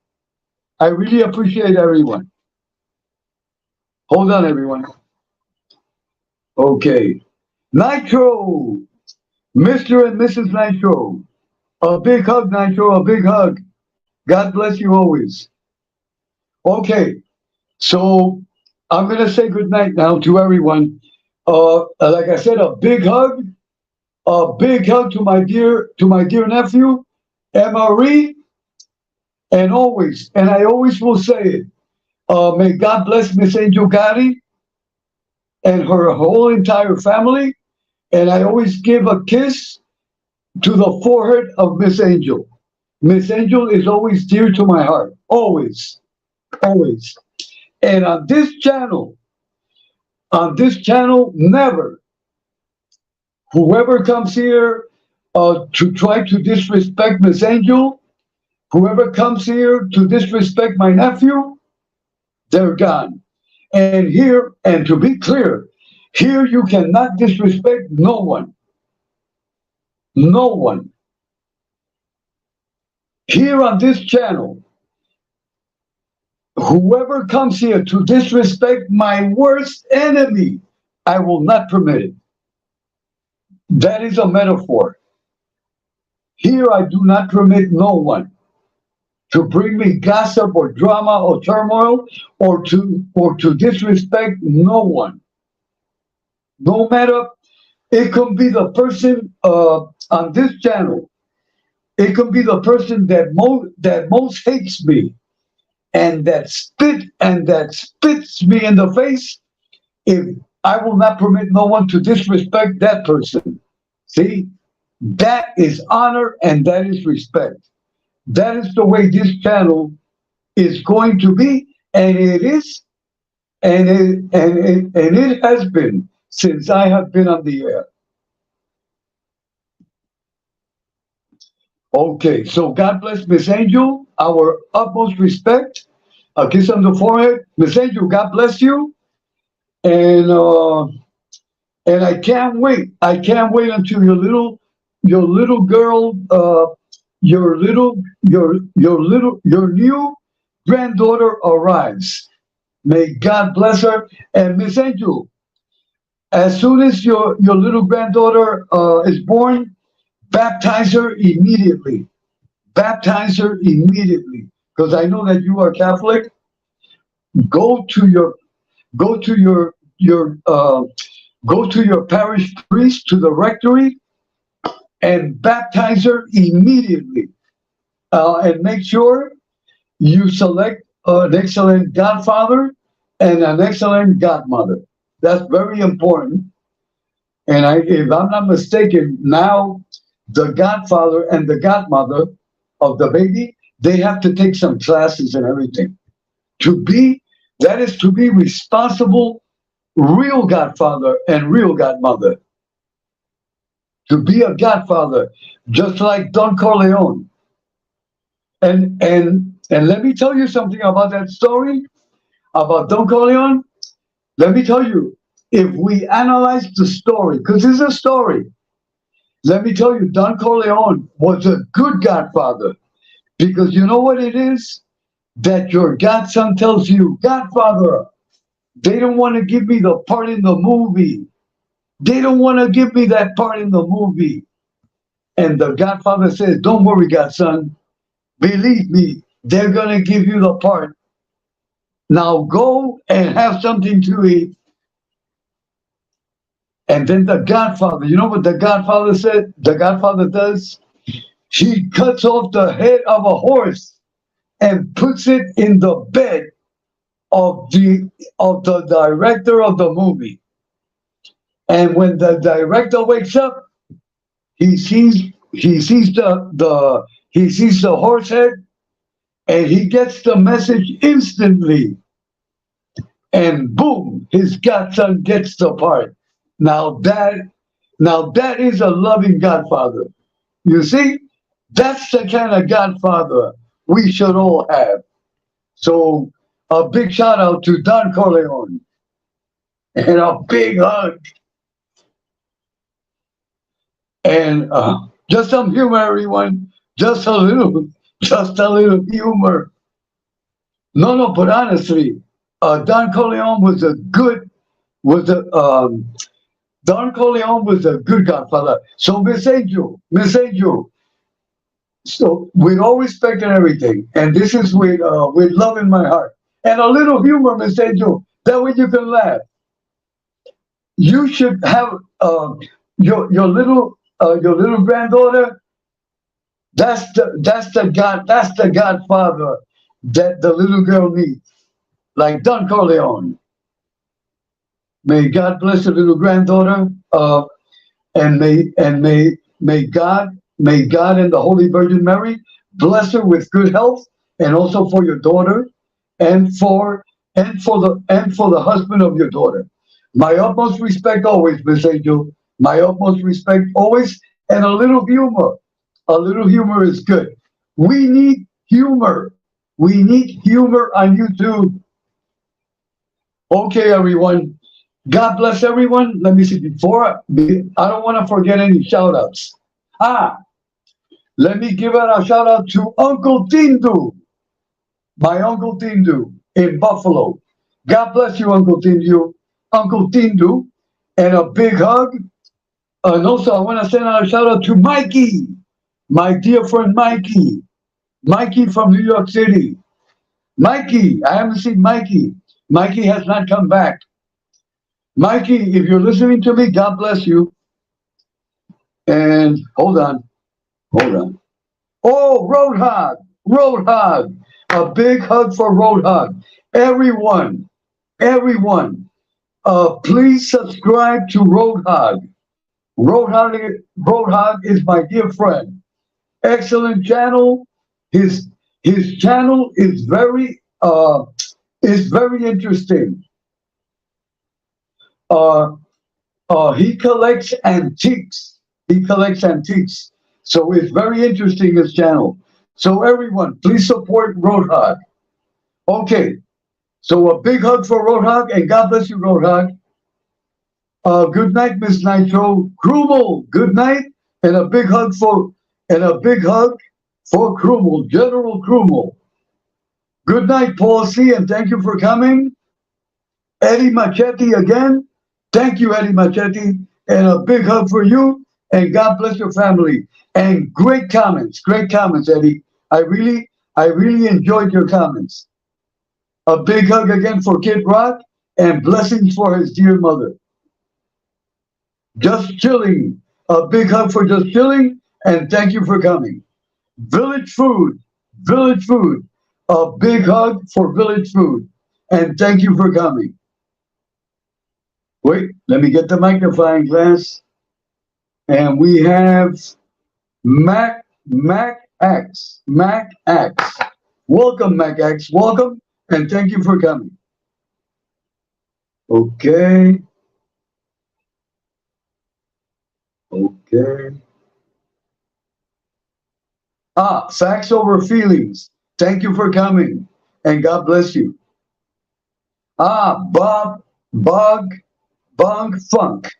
I really appreciate everyone. Hold on, everyone. Okay, Nitro, Mr. and Mrs. Nitro. A big hug, Nitro, a big hug. God bless you always. Okay, so I'm gonna say good night now to everyone. Like I said, a big hug to my dear nephew, Emery, and always, and I always will say it. May God bless Miss Angel Gotti and her whole entire family. And I always give a kiss to the forehead of Miss Angel. Miss Angel is always dear to my heart. Always. Always. And on this channel, never, whoever comes here to try to disrespect Miss Angel, whoever comes here to disrespect my nephew, they're gone. And here, and to be clear, here you cannot disrespect no one. No one. Here on this channel, whoever comes here to disrespect my worst enemy, I will not permit it. That is a metaphor. Here I do not permit no one to bring me gossip or drama or turmoil or to disrespect no one. No matter, it can be the person on this channel. It can be the person that most hates me and that spits me in the face. If I will not permit no one to disrespect that person. See, that is honor and that is respect. That is the way this channel is going to be, and it is, and it has been since I have been on the air. Okay, so God bless Miss Angel. Our utmost respect. A kiss on the forehead. Miss Angel, God bless you. And I can't wait. I can't wait until your little girl, your new granddaughter arrives. May God bless her. And Miss Angel, as soon as your little granddaughter is born, baptize her immediately. Baptize her immediately. Because I know that you are Catholic. Go to your go to your go to your parish priest, to the rectory, and baptize her immediately. And make sure you select an excellent godfather and an excellent godmother. That's very important. And if I'm not mistaken, now the godfather and the godmother of the baby, they have to take some classes and everything. To be, that is to be responsible, real godfather and real godmother. To be a godfather, just like Don Corleone. And let me tell you something about that story, about Don Corleone. Let me tell you, if we analyze the story, because it's a story, let me tell you, Don Corleone was a good godfather. Because you know what it is? That your godson tells you, Godfather, they don't want to give me the part in the movie. They don't want to give me that part in the movie. And the godfather says, don't worry, godson. Believe me, they're going to give you the part. Now go and have something to eat. And then the godfather, you know what the godfather said? The godfather does? He cuts off the head of a horse and puts it in the bed of the director of the movie. And when the director wakes up, he sees the horse head, and he gets the message instantly. and boom, his godson gets the part. Now that, now that is a loving Godfather. You see, that's the kind of Godfather we should all have. So a big shout out to Don Corleone and a big hug and just some humor, everyone. Just a little, just a little humor. No, no, but honestly, Don Corleone was a Don Corleone was a good Godfather. So Miss Angel. So with all respect and everything, and this is with love in my heart and a little humor, Miss Angel. That way you can laugh. You should have your little granddaughter. That's the Godfather that the little girl needs, like Don Corleone. May God bless the little granddaughter, and may God and the Holy Virgin Mary bless her with good health, and also for your daughter, and for the husband of your daughter. My utmost respect always, Miss Angel. My utmost respect always, and a little humor. A little humor is good. We need humor. We need humor on YouTube. Okay, everyone. God bless everyone. Let me see. I don't want to forget any shout outs. Ah, let me give out a shout out to Uncle Tindu, my Uncle Tindu in Buffalo. God bless you, Uncle Tindu, and a big hug. And also, I want to send out a shout out to Mikey, my dear friend Mikey from New York City. Mikey, I haven't seen Mikey. Mikey has not come back. Mikey, if you're listening to me, God bless you. And hold on. Oh, Roadhog, a big hug for Roadhog. Everyone, please subscribe to Roadhog. Roadhog is my dear friend. Excellent channel. His channel is very interesting. Uh, he collects antiques. So it's very interesting, his channel. So everyone, please support Roadhog. Okay. So a big hug for Roadhog, and God bless you, Roadhog. Good night, Miss Nitro. Krumel, good night, and a big hug for Krumel, General Krumel. Good night, Paul C, and thank you for coming. Eddie Machetti again. Thank you, Eddie Machetti, and a big hug for you, and God bless your family. And great comments, Eddie. I really enjoyed your comments. A big hug again for Kid Rock, and blessings for his dear mother. Just Chilling, a big hug for Just Chilling, and thank you for coming. Village Food, a big hug for Village Food, and thank you for coming. Wait, let me get the magnifying glass. And we have Mac X. Welcome, Mac X. Welcome, and thank you for coming. Okay. Facts over feelings. Thank you for coming, and God bless you. Bog Funk.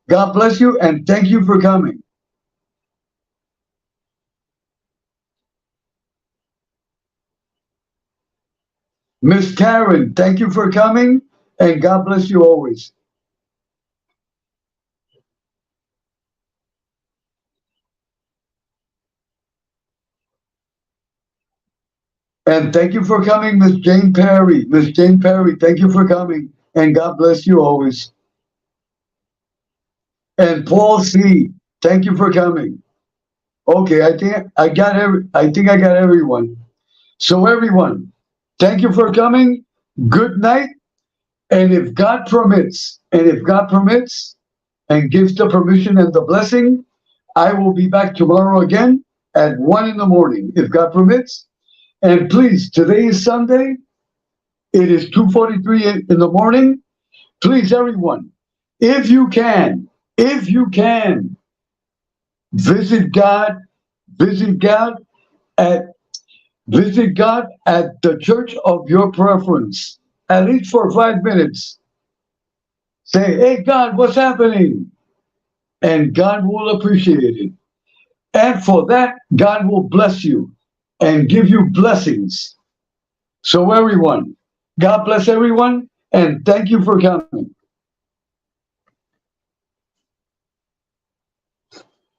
God bless you, and thank you for coming. Miss Karen, thank you for coming, and God bless you always. And thank you for coming, Miss Jane Perry. Thank you for coming, and God bless you always. And Paul C, thank you for coming. Okay, I think I got everyone. So everyone, thank you for coming. Good night. And if God permits, and gives the permission and the blessing, I will be back tomorrow again at 1 in the morning, if God permits. And please, today is Sunday. It is 2:43 in the morning. Please, everyone, if you can, visit God, visit God at visit God at the church of your preference, at least for 5 minutes. Say, hey, God, what's happening? And God will appreciate it. And for that, God will bless you and give you blessings. So, everyone, God bless everyone, and thank you for coming.